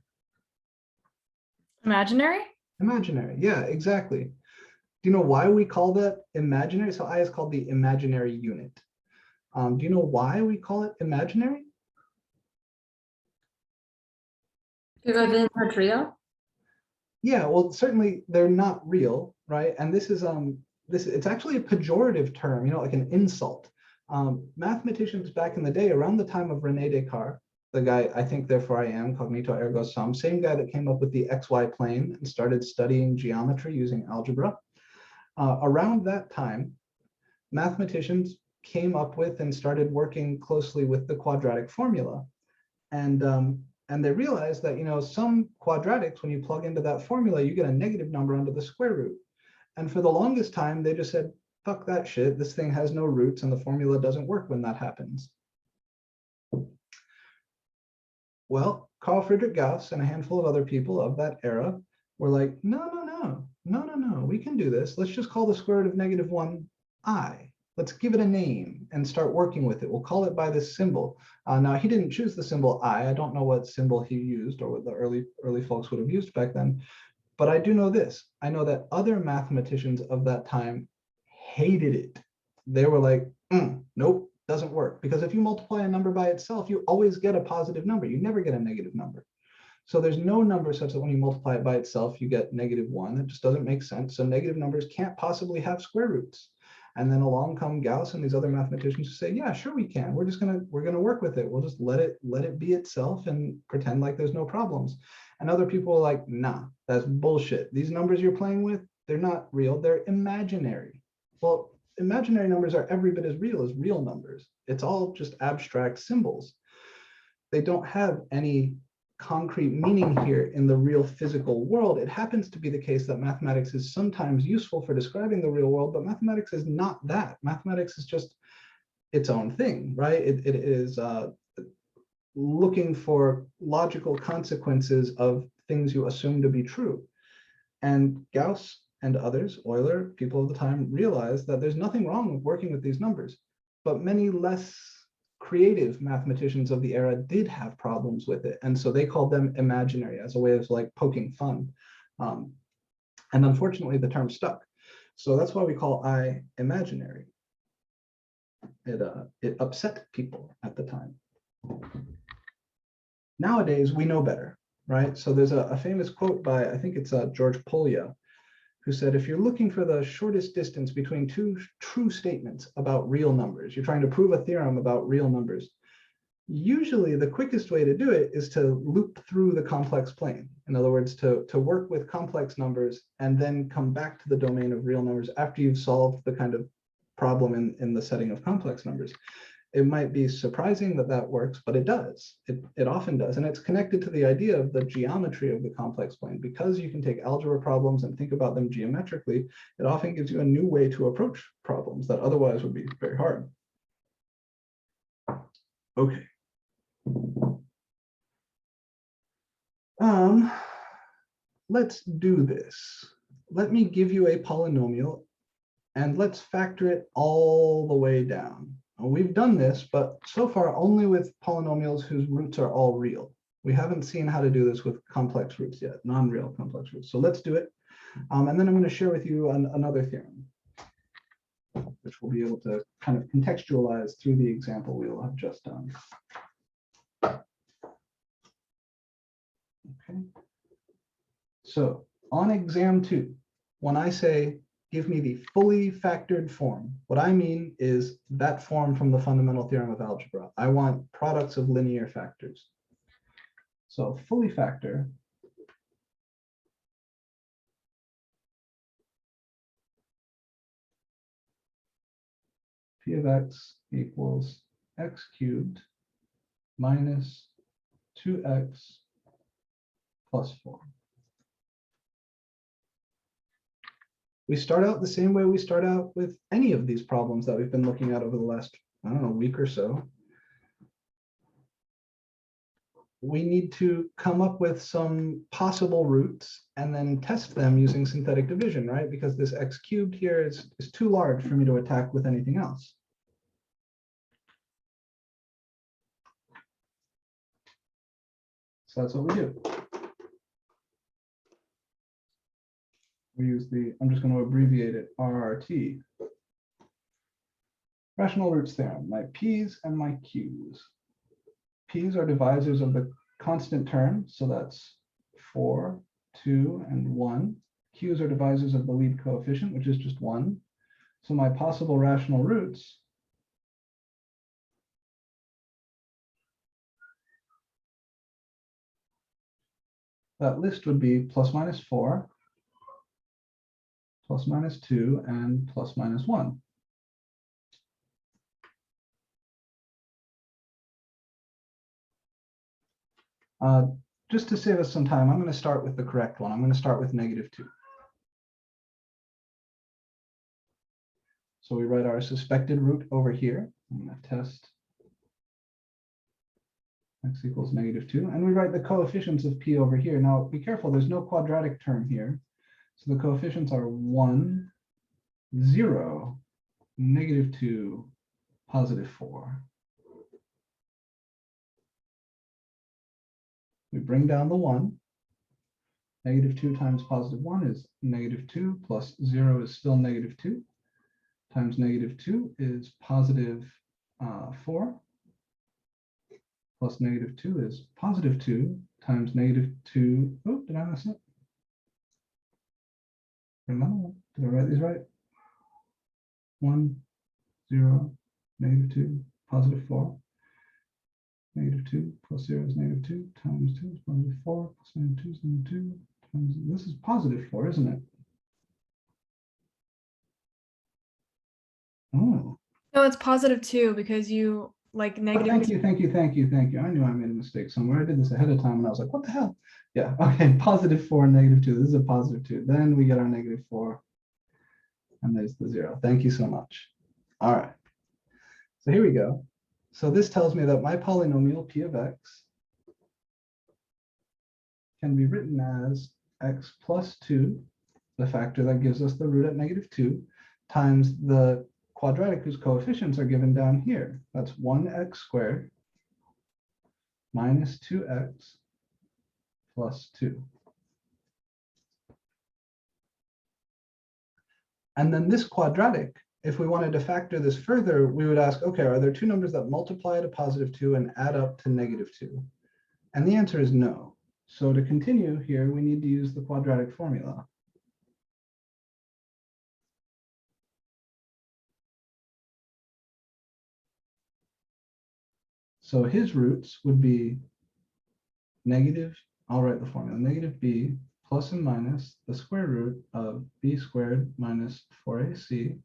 Imaginary? Imaginary, yeah, exactly. Do you know why we call that imaginary? So I is called the imaginary unit. Do you know why we call it imaginary? Because it's not real. Yeah, well, certainly they're not real, right? And this is it's actually a pejorative term, like an insult. Mathematicians back in the day, around the time of René Descartes, the guy, I think, therefore I am, cognito ergo sum, same guy that came up with the XY plane and started studying geometry using algebra. Around that time, mathematicians came up with and started working closely with the quadratic formula. And And they realized that, some quadratics, when you plug into that formula, you get a negative number under the square root. And for the longest time, they just said, fuck that shit. This thing has no roots and the formula doesn't work when that happens. Well, Carl Friedrich Gauss and a handful of other people of that era were like, no, we can do this. Let's just call the square root of -1 I. Let's give it a name and start working with it. We'll call it by this symbol. Now, he didn't choose the symbol I. I don't know what symbol he used or what the early folks would have used back then. But I do know this. I know that other mathematicians of that time hated it. They were like, nope, doesn't work. Because if you multiply a number by itself, you always get a positive number. You never get a negative number. So there's no number such that when you multiply it by itself, you get -1. It just doesn't make sense. So negative numbers can't possibly have square roots. And then along come Gauss and these other mathematicians who say, yeah, sure we can. We're gonna work with it. We'll just let it be itself and pretend like there's no problems. And other people are like, nah, that's bullshit. These numbers you're playing with, they're not real, they're imaginary. Well, imaginary numbers are every bit as real numbers. It's all just abstract symbols. They don't have any concrete meaning here in the real physical world. It happens to be the case that mathematics is sometimes useful for describing the real world, but mathematics is not that. Mathematics is just its own thing, right? It is looking for logical consequences of things you assume to be true. And Gauss and others, Euler, people of the time, realized that there's nothing wrong with working with these numbers, but many less creative mathematicians of the era did have problems with it. And so they called them imaginary as a way of like poking fun. And unfortunately, the term stuck. So that's why we call I imaginary. It upset people at the time. Nowadays, we know better, right? So there's a famous quote by, I think it's George Polya, who said, if you're looking for the shortest distance between two true statements about real numbers, you're trying to prove a theorem about real numbers, usually the quickest way to do it is to loop through the complex plane. In other words, to work with complex numbers and then come back to the domain of real numbers after you've solved the kind of problem in the setting of complex numbers. It might be surprising that that works, but it does. It often does. And it's connected to the idea of the geometry of the complex plane. Because you can take algebra problems and think about them geometrically, it often gives you a new way to approach problems that otherwise would be very hard. Okay. Let's do this. Let me give you a polynomial and let's factor it all the way down. We've done this, but so far only with polynomials whose roots are all real. We haven't seen how to do this with complex roots yet, non-real complex roots. So let's do it. And then I'm going to share with you another theorem, which we'll be able to kind of contextualize through the example we will have just done. Okay. So on exam 2, when I say, give me the fully factored form, what I mean is that form from the fundamental theorem of algebra. I want products of linear factors. So fully factor p of x equals x cubed minus 2x plus 4. We start out the same way we start out with any of these problems that we've been looking at over the last, I don't know, week or so. We need to come up with some possible roots and then test them using synthetic division, right? Because this x cubed here is too large for me to attack with anything else. So that's what we do. We use I'm just going to abbreviate it, RRT. Rational roots theorem, my p's and my q's. P's are divisors of the constant term, so that's 4, 2, and 1. Q's are divisors of the lead coefficient, which is just 1. So my possible rational roots that list would be plus minus 4, plus minus 2, and plus minus 1. Just to save us some time, I'm going to start with the correct one. I'm going to start with -2. So we write our suspected root over here. I'm going to test x equals -2. And we write the coefficients of p over here. Now, be careful, there's no quadratic term here. So the coefficients are 1, 0, -2, +4. We bring down the 1. -2 times +1 is -2, plus 0 is still -2, times -2 is +4, plus -2 is +2, times -2. Oh, did I mess up? Remember, did I write these right? 1, 0, -2, +4. -2 plus 0 is -2, times 2 is +4, plus -2 is -2, times, this is +4, isn't it? Oh. No, it's +2 because you like negative. Thank you. I knew I made a mistake somewhere. I did this ahead of time and I was like, what the hell? Yeah, okay, +4 and -2. This is a +2. Then we get our -4. And there's the 0. Thank you so much. All right. So here we go. So this tells me that my polynomial p of x can be written as x plus 2, the factor that gives us the root at -2, times the quadratic whose coefficients are given down here. That's 1x squared minus 2x plus 2. And then this quadratic, if we wanted to factor this further, we would ask, okay, are there two numbers that multiply to +2 and add up to -2? And the answer is no. So to continue here, we need to use the quadratic formula. So his roots would be negative, I'll write the formula, -b plus and minus the square root of b squared minus 4ac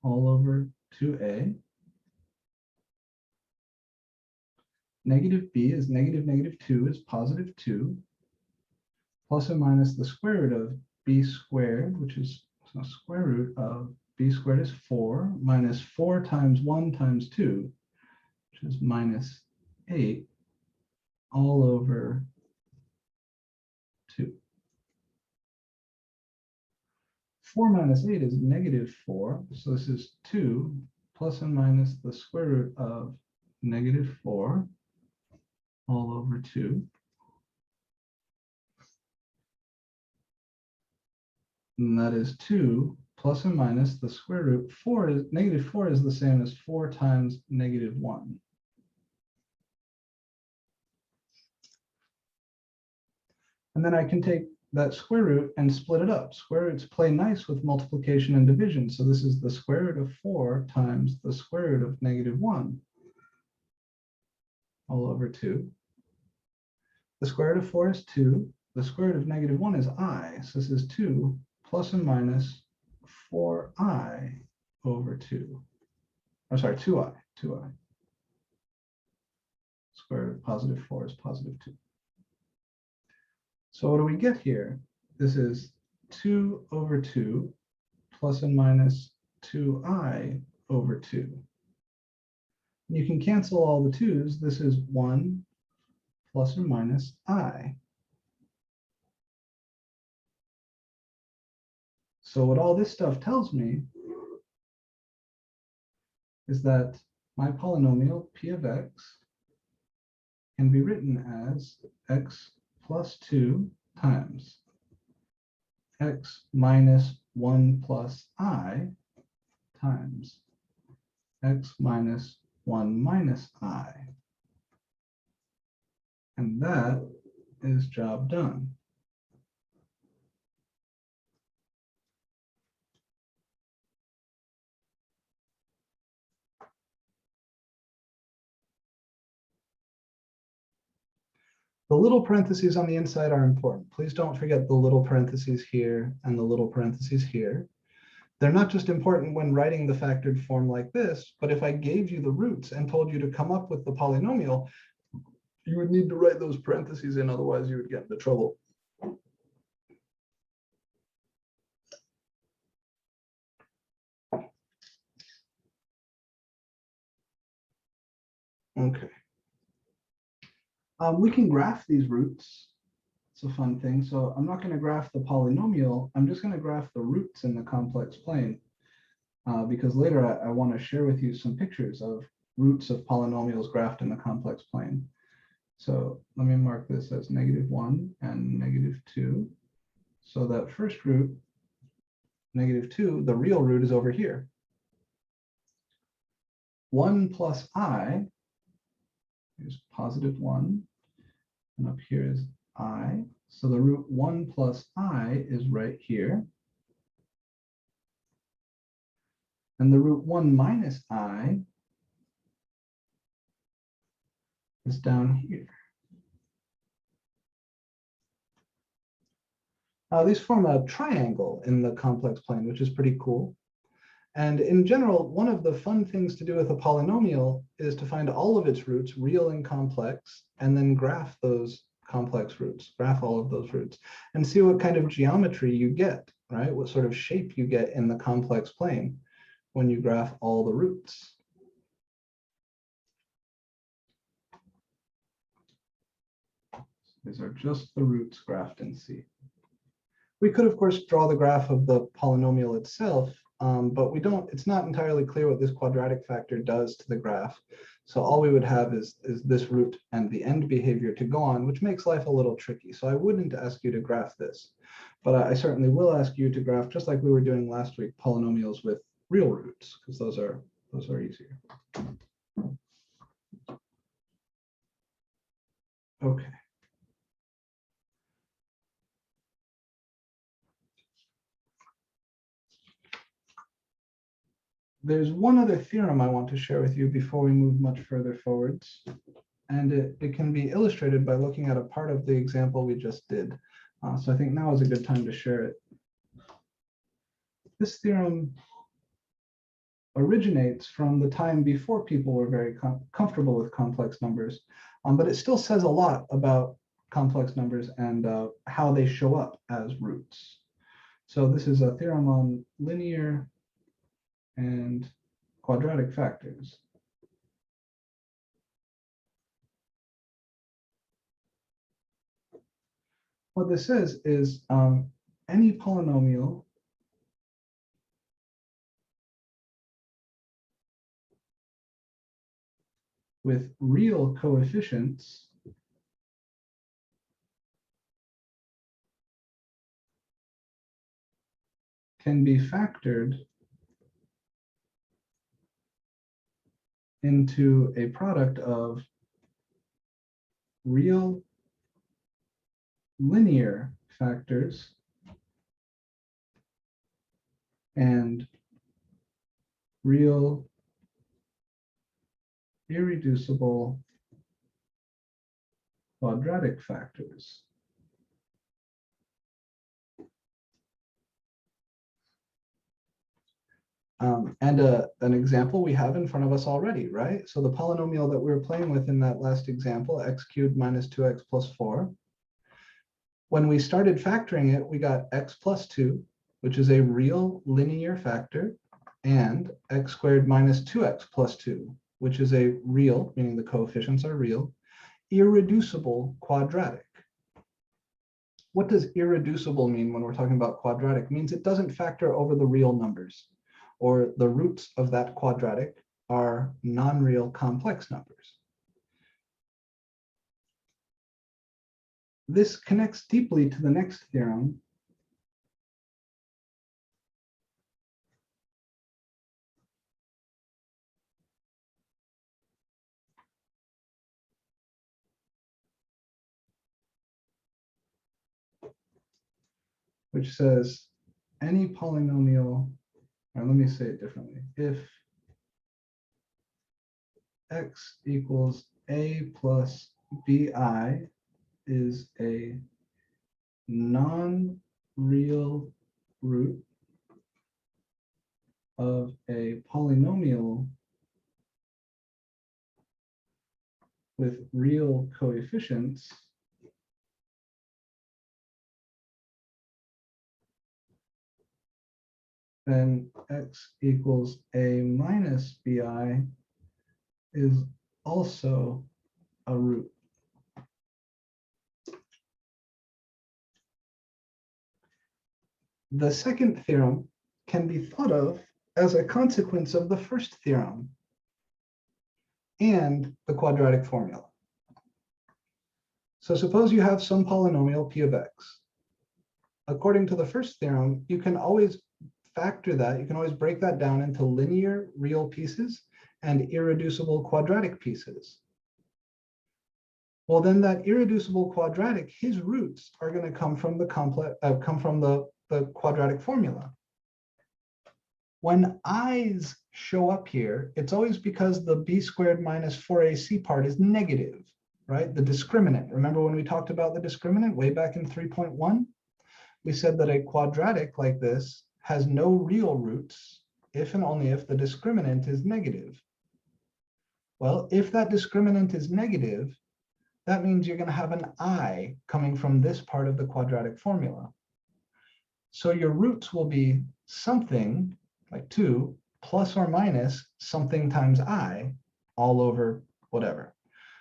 all over 2a. -b is -2 is +2, plus or minus the square root of b squared, which is the square root of b squared is 4, minus 4 times 1 times 2, which is -8, all over 2. 4 minus 8 is -4, so this is 2 plus and minus the square root of -4 all over 2. And that is 2 plus and minus the square root. -4 is the same as 4 times -1. And then I can take that square root and split it up. Square roots play nice with multiplication and division. So this is the square root of 4 times the square root of -1 all over 2. The square root of 4 is 2. The square root of -1 is I. So this is 2 plus and minus 4i over 2. I'm sorry, 2i. Square root of +4 is +2. So what do we get here? This is 2 over 2 plus and minus 2i over 2. You can cancel all the 2's. This is 1 plus or minus I. So what all this stuff tells me is that my polynomial p of x can be written as x plus 2 times x minus 1 plus I times x minus 1 minus I. And that is job done. The little parentheses on the inside are important. Please don't forget the little parentheses here and the little parentheses here. They're not just important when writing the factored form like this, but if I gave you the roots and told you to come up with the polynomial, You would need to write those parentheses in, otherwise you would get into trouble. Okay. We can graph these roots. It's a fun thing. So I'm not going to graph the polynomial. I'm just going to graph the roots in the complex plane because later I want to share with you some pictures of roots of polynomials graphed in the complex plane. So let me mark this as -1 and -2. So that first root, -2, the real root is over here. 1 plus I is +1, and up here is I. So the root 1 plus I is right here. And the root 1 minus I is down here. These form a triangle in the complex plane, which is pretty cool. And in general, one of the fun things to do with a polynomial is to find all of its roots, real and complex, and then graph those complex roots, graph all of those roots, and see what kind of geometry you get, right? What sort of shape you get in the complex plane when you graph all the roots. These are just the roots graphed in C. We could, of course, draw the graph of the polynomial itself, but we don't, it's not entirely clear what this quadratic factor does to the graph. So all we would have is this root and the end behavior to go on, which makes life a little tricky. So I wouldn't ask you to graph this, but I certainly will ask you to graph, just like we were doing last week, polynomials with real roots, because those are easier. Okay. There's one other theorem I want to share with you before we move much further forwards. And it can be illustrated by looking at a part of the example we just did. So I think now is a good time to share it. This theorem originates from the time before people were very comfortable with complex numbers, but it still says a lot about complex numbers and how they show up as roots. So this is a theorem on linear and quadratic factors. What this says is any polynomial with real coefficients can be factored into a product of real linear factors and real irreducible quadratic factors. And an example we have in front of us already, right? So the polynomial that we were playing with in that last example, x cubed minus 2x plus 4. When we started factoring it, we got x plus 2, which is a real linear factor, and x squared minus 2x plus 2, which is a real, meaning the coefficients are real, irreducible quadratic. What does irreducible mean when we're talking about quadratic? It means it doesn't factor over the real numbers, or the roots of that quadratic are non-real complex numbers. This connects deeply to the next theorem, which says any polynomial, or let me say it differently, if x equals a plus bi is a non-real root of a polynomial with real coefficients, then x equals a minus bi is also a root. The second theorem can be thought of as a consequence of the first theorem and the quadratic formula. So suppose you have some polynomial p of x. According to the first theorem, you can always factor that, you can always break that down into linear real pieces and irreducible quadratic pieces. Well, then that irreducible quadratic, his roots are going to come from the quadratic formula. When i's show up here, it's always because the b squared minus 4ac part is negative, right? The discriminant. Remember when we talked about the discriminant way back in 3.1? We said that a quadratic like this has no real roots if and only if the discriminant is negative. Well, if that discriminant is negative, that means you're going to have an I coming from this part of the quadratic formula. So your roots will be something like 2 plus or minus something times I all over whatever.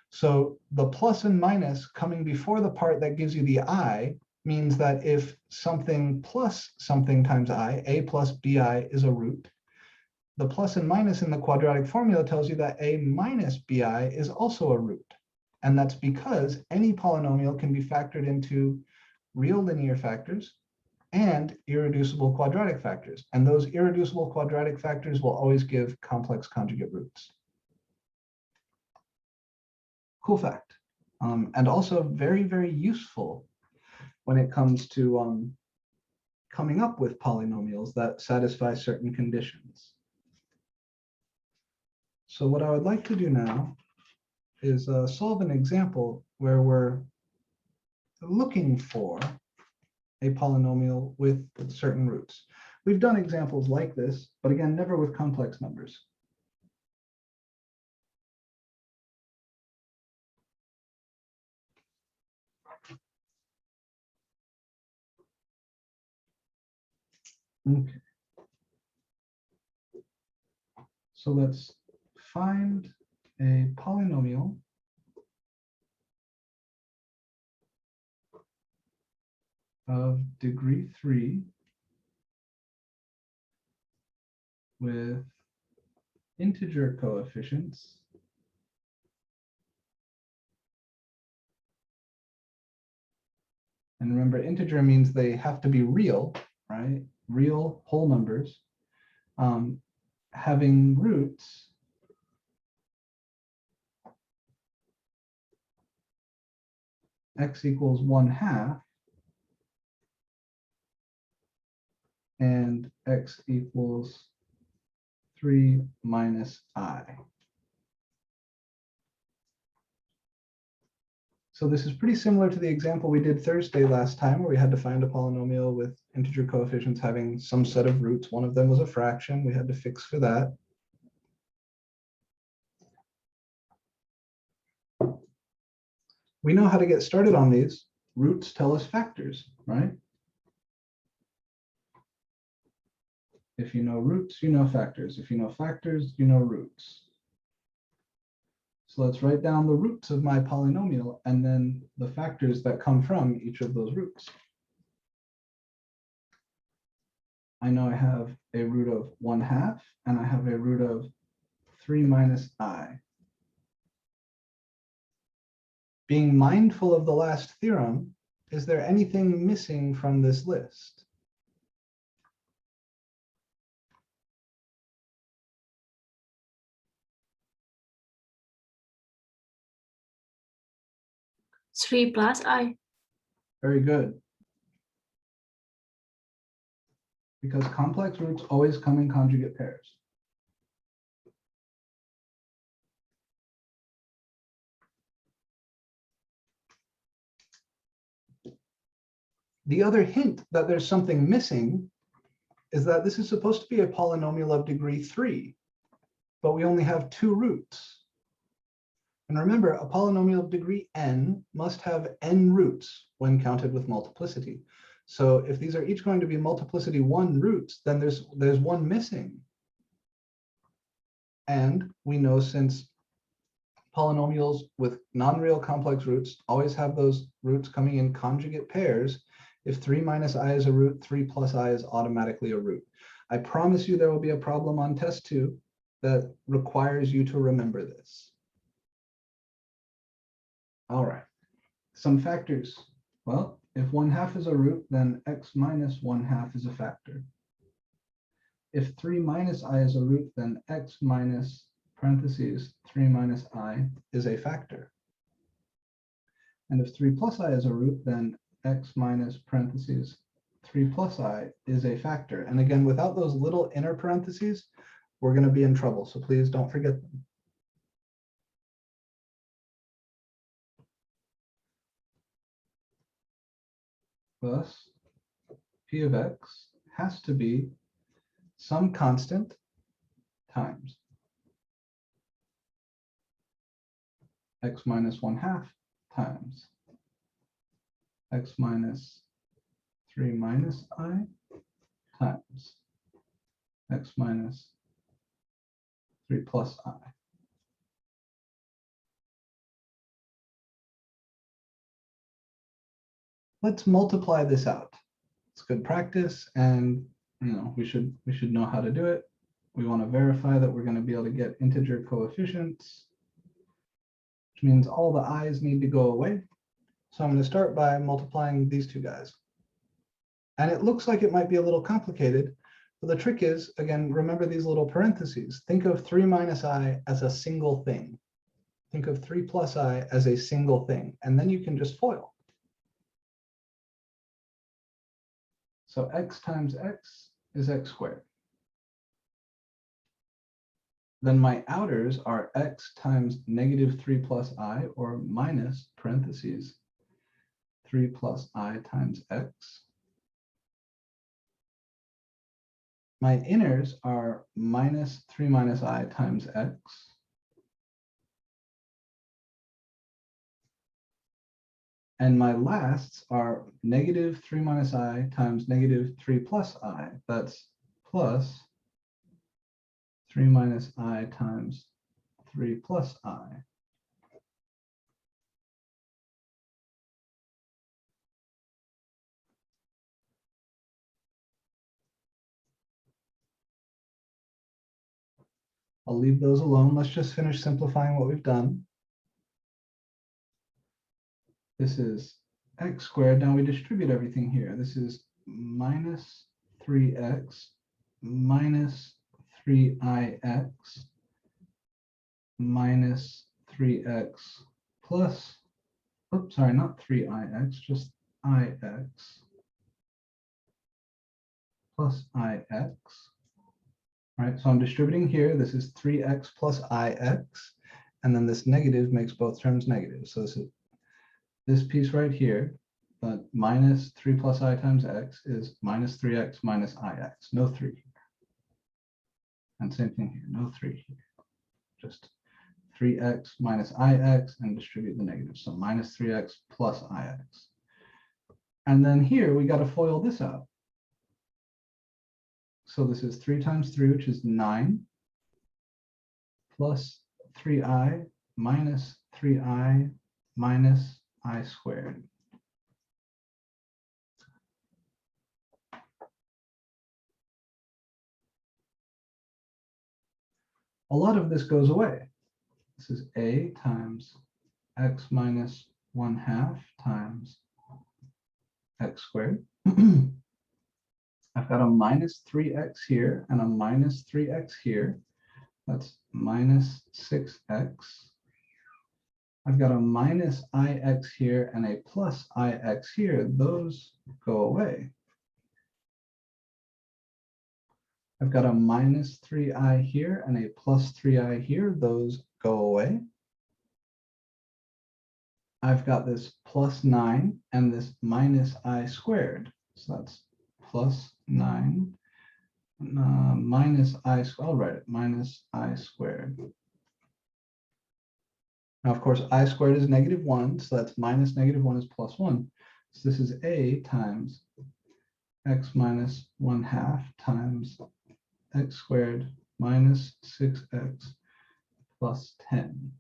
So the plus and minus coming before the part that gives you the I means that if something plus something times I, a plus bi is a root, the plus and minus in the quadratic formula tells you that a minus bi is also a root. And that's because any polynomial can be factored into real linear factors and irreducible quadratic factors. And those irreducible quadratic factors will always give complex conjugate roots. Cool fact. And also very, very useful when it comes to coming up with polynomials that satisfy certain conditions. So what I would like to do now is solve an example where we're looking for a polynomial with certain roots. We've done examples like this, but again, never with complex numbers. Okay. So let's find a polynomial of degree 3 with integer coefficients and remember integer means they have to be real, right? Real whole numbers having roots x equals 1/2 and x equals 3 minus I. So this is pretty similar to the example we did Thursday last time, where we had to find a polynomial with integer coefficients having some set of roots. One of them was a fraction. We had to fix for that. We know how to get started on these. Roots tell us factors, right? If you know roots, you know factors. If you know factors, you know roots. So let's write down the roots of my polynomial and then the factors that come from each of those roots. I know I have a root of 1/2 and I have a root of 3 minus I. Being mindful of the last theorem, is there anything missing from this list? Three plus I. Very good. Because complex roots always come in conjugate pairs. The other hint that there's something missing is that this is supposed to be a polynomial of degree 3, but we only have 2 roots. And remember, a polynomial of degree n must have n roots when counted with multiplicity. So if these are each going to be multiplicity 1 roots, then there's one missing. And we know since polynomials with non-real complex roots always have those roots coming in conjugate pairs, if 3 minus I is a root, 3 plus I is automatically a root. I promise you there will be a problem on test 2 that requires you to remember this. All right, some factors. Well, if 1/2 is a root, then x minus 1/2 is a factor. If 3 minus I is a root, then x minus parentheses 3 minus I is a factor. And if 3 plus I is a root, then x minus parentheses 3 plus I is a factor. And again, without those little inner parentheses, we're going to be in trouble. So please don't forget them. Thus, p of x has to be some constant times x minus 1/2 times x minus 3 minus I times x minus 3 plus I. Let's multiply this out. It's good practice, and we should know how to do it. We want to verify that we're going to be able to get integer coefficients, which means all the i's need to go away. So I'm going to start by multiplying these two guys. And it looks like it might be a little complicated, but the trick is, again, remember these little parentheses. Think of 3 minus I as a single thing. Think of 3 plus I as a single thing, and then you can just FOIL. So x times x is x squared. Then my outers are x times negative 3 plus I, or minus parentheses 3 plus I times x. My inners are minus 3 minus I times x. And my lasts are negative 3 minus I times negative 3 plus I. That's plus 3 minus I times 3 plus I. I'll leave those alone. Let's just finish simplifying what we've done. This is x squared. Now we distribute everything here. This is minus 3x minus 3ix minus 3x plus, oops, sorry, not 3ix, just ix plus ix. All right, so I'm distributing here. This is 3x plus ix, and then this negative makes both terms negative. So this is this piece right here, but minus 3 plus I times x is minus 3x minus ix, no 3 here. And same thing here, no 3 here. Just 3x minus ix and distribute the negative. So minus 3x plus ix. And then here we got to FOIL this out. So this is 3 times 3, which is 9, plus 3i minus 3i minus I squared. A lot of this goes away. This is a times x minus 1/2 times x squared. I've got a minus 3x here and a minus 3x here. That's minus 6x. I've got a minus ix here and a plus ix here. Those go away. I've got a minus 3i here and a plus 3i here. Those go away. I've got this plus 9 and this minus I squared. So that's plus 9 minus I squared. I'll write it, minus I squared. Now, of course, I squared is -1, so that's minus -1 is +1. So this is a times x minus 1/2 times x squared minus 6x plus 10.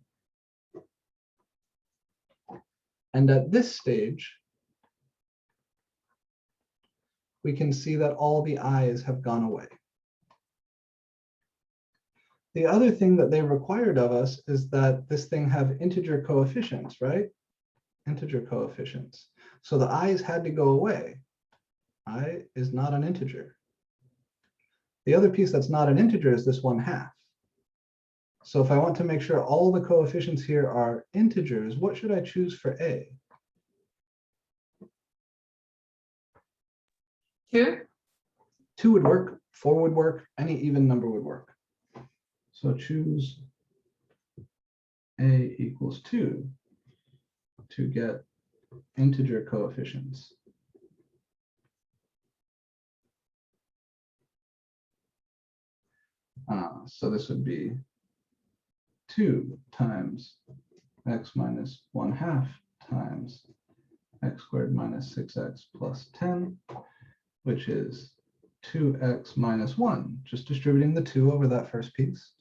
And at this stage, we can see that all the i's have gone away. The other thing that they required of us is that this thing have integer coefficients, right? Integer coefficients. So the i's had to go away. I is not an integer. The other piece that's not an integer is this 1/2. So if I want to make sure all the coefficients here are integers, what should I choose for a? 2. 2 would work, 4 would work, any even number would work. So choose a equals 2 to get integer coefficients. So this would be 2 times x minus 1/2 times x squared minus 6x plus 10, which is 2x minus 1, just distributing the 2 over that first piece,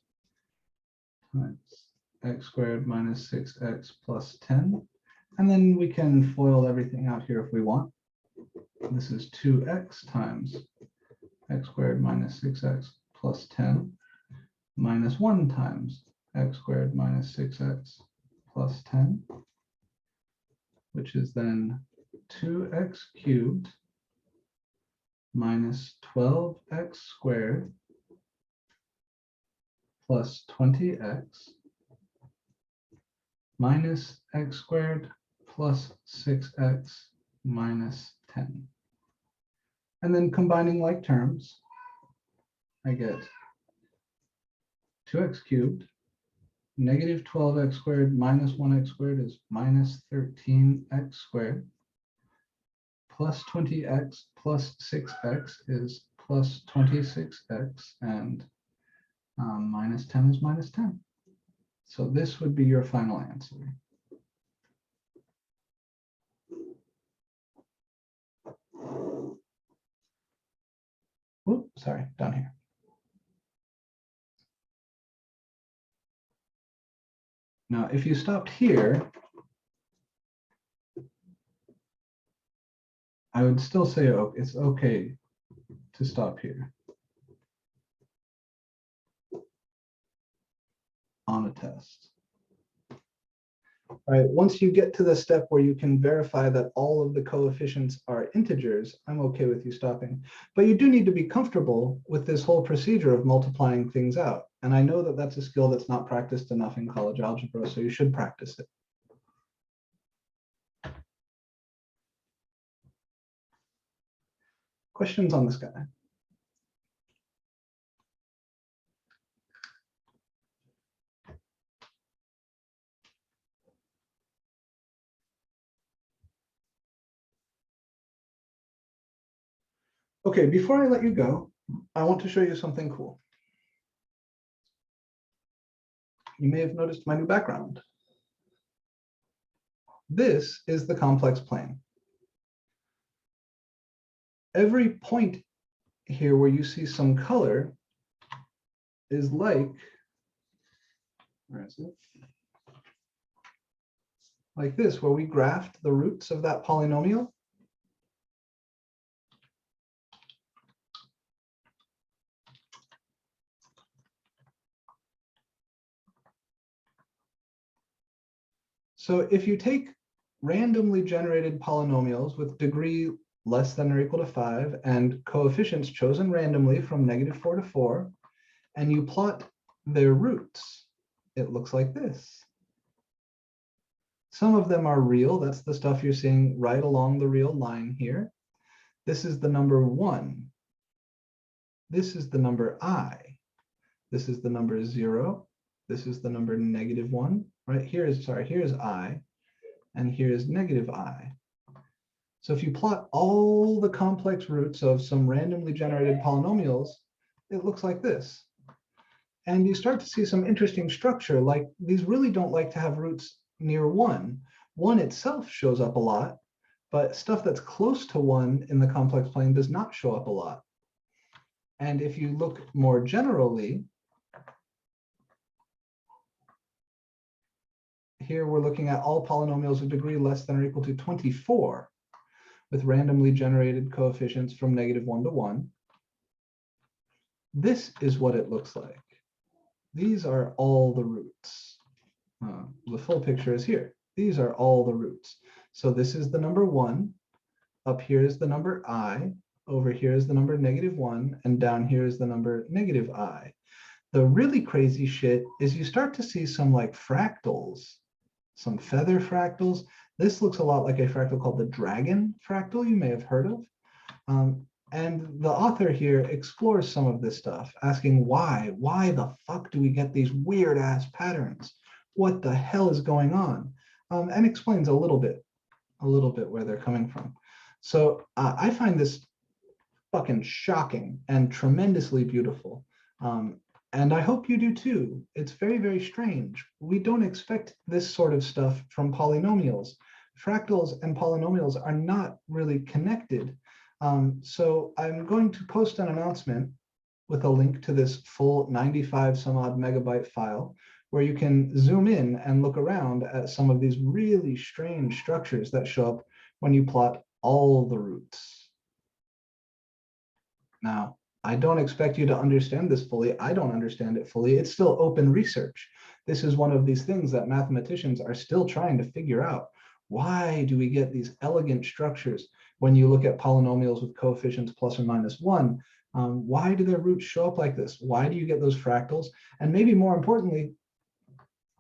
times x squared minus 6x plus 10. And then we can FOIL everything out here if we want. This is 2x times x squared minus 6x plus 10 minus 1 times x squared minus 6x plus 10, which is then 2x cubed minus 12x squared plus 20x minus x squared plus 6x minus 10. And then combining like terms, I get 2x cubed, negative 12x squared minus 1x squared is minus 13x squared, plus 20x plus 6x is plus 26x, and minus 10 is minus 10. So this would be your final answer. Oops, sorry, down here. Now, if you stopped here, I would still say, oh, it's okay to stop here on a test. All right, once you get to the step where you can verify that all of the coefficients are integers, I'm okay with you stopping. But you do need to be comfortable with this whole procedure of multiplying things out. And I know that that's a skill that's not practiced enough in college algebra, so you should practice it. Questions on this guy? Okay, before I let you go, I want to show you something cool. You may have noticed my new background. This is the complex plane. Every point here where you see some color is like, where is it? Like this, where we graphed the roots of that polynomial. So if you take randomly generated polynomials with degree less than or equal to 5 and coefficients chosen randomly from -4 to 4, and you plot their roots, it looks like this. Some of them are real. That's the stuff you're seeing right along the real line here. This is the number 1. This is the number I. This is the number 0. This is the number -1. Right here is, sorry, here's I, and here's -I. So if you plot all the complex roots of some randomly generated polynomials, it looks like this. And you start to see some interesting structure, like these really don't like to have roots near 1. 1 itself shows up a lot, but stuff that's close to 1 in the complex plane does not show up a lot. And if you look more generally, here we're looking at all polynomials of degree less than or equal to 24 with randomly generated coefficients from -1 to 1. This is what it looks like. These are all the roots. The full picture is here. These are all the roots. So this is the number 1. Up here is the number I. Over here is the number -1. And down here is the number -I. The really crazy shit is you start to see some like fractals, some feather fractals. This looks a lot like a fractal called the dragon fractal you may have heard of. And the author here explores some of this stuff, asking why the fuck do we get these weird ass patterns? What the hell is going on? And explains a little bit where they're coming from. So I find this fucking shocking and tremendously beautiful. And I hope you do too. It's very, very strange. We don't expect this sort of stuff from polynomials. Fractals and polynomials are not really connected. So I'm going to post an announcement with a link to this full 95 some odd megabyte file where you can zoom in and look around at some of these really strange structures that show up when you plot all the roots. Now, I don't expect you to understand this fully. I don't understand it fully. It's still open research. This is one of these things that mathematicians are still trying to figure out. Why do we get these elegant structures when you look at polynomials with coefficients plus or minus 1? Why do their roots show up like this? Why do you get those fractals? And maybe more importantly,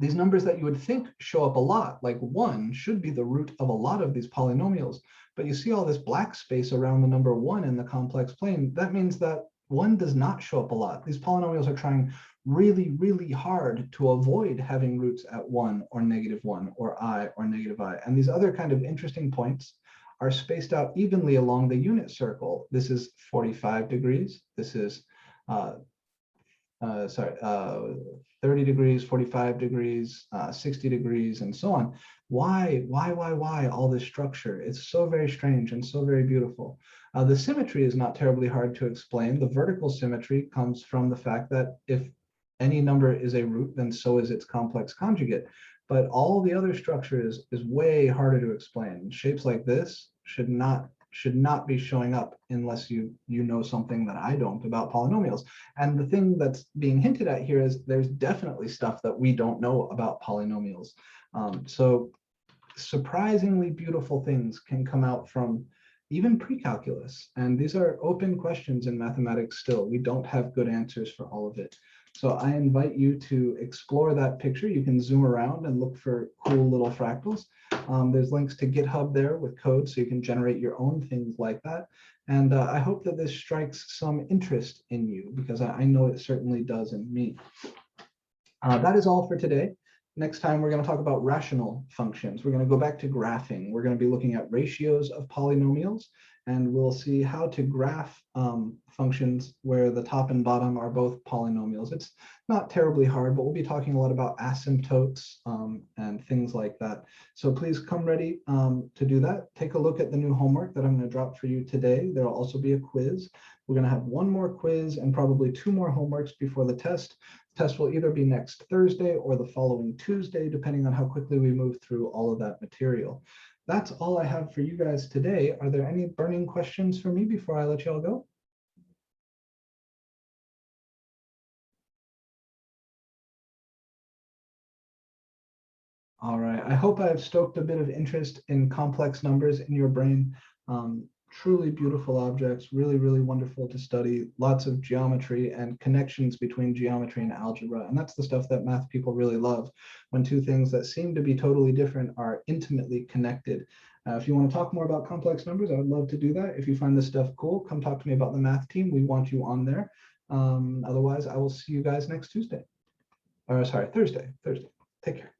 these numbers that you would think show up a lot, like 1, should be the root of a lot of these polynomials. But you see all this black space around the number 1 in the complex plane. That means that 1 does not show up a lot. These polynomials are trying really, really hard to avoid having roots at 1 or -1 or I or -I. And these other kind of interesting points are spaced out evenly along the unit circle. This is 45 degrees. This is 30 degrees, 45 degrees, 60 degrees, and so on. Why all this structure? It's so very strange and so very beautiful. The symmetry is not terribly hard to explain. The vertical symmetry comes from the fact that if any number is a root, then so is its complex conjugate. But all the other structure is way harder to explain. Shapes like this should not be showing up unless you know something that I don't about polynomials. And the thing that's being hinted at here is there's definitely stuff that we don't know about polynomials. So surprisingly beautiful things can come out from even pre-calculus. And these are open questions in mathematics still. We don't have good answers for all of it. So I invite you to explore that picture. You can zoom around and look for cool little fractals. There's links to GitHub there with code, so you can generate your own things like that. And I hope that this strikes some interest in you, because I know it certainly does in me. That is all for today. Next time, we're going to talk about rational functions. We're going to go back to graphing. We're going to be looking at ratios of polynomials, and we'll see how to graph functions where the top and bottom are both polynomials. It's not terribly hard, but we'll be talking a lot about asymptotes and things like that. So please come ready to do that. Take a look at the new homework that I'm going to drop for you today. There will also be a quiz. We're going to have one more quiz and probably 2 more homeworks before the test. The test will either be next Thursday or the following Tuesday, depending on how quickly we move through all of that material. That's all I have for you guys today. Are there any burning questions for me before I let you all go? All right, I hope I've stoked a bit of interest in complex numbers in your brain. Truly beautiful objects, really, really wonderful to study, lots of geometry and connections between geometry and algebra. And that's the stuff that math people really love, when 2 things that seem to be totally different are intimately connected. If you want to talk more about complex numbers, I would love to do that. If you find this stuff cool, come talk to me about the math team. We want you on there. Otherwise, I will see you guys next Tuesday. Or sorry, Thursday. Take care.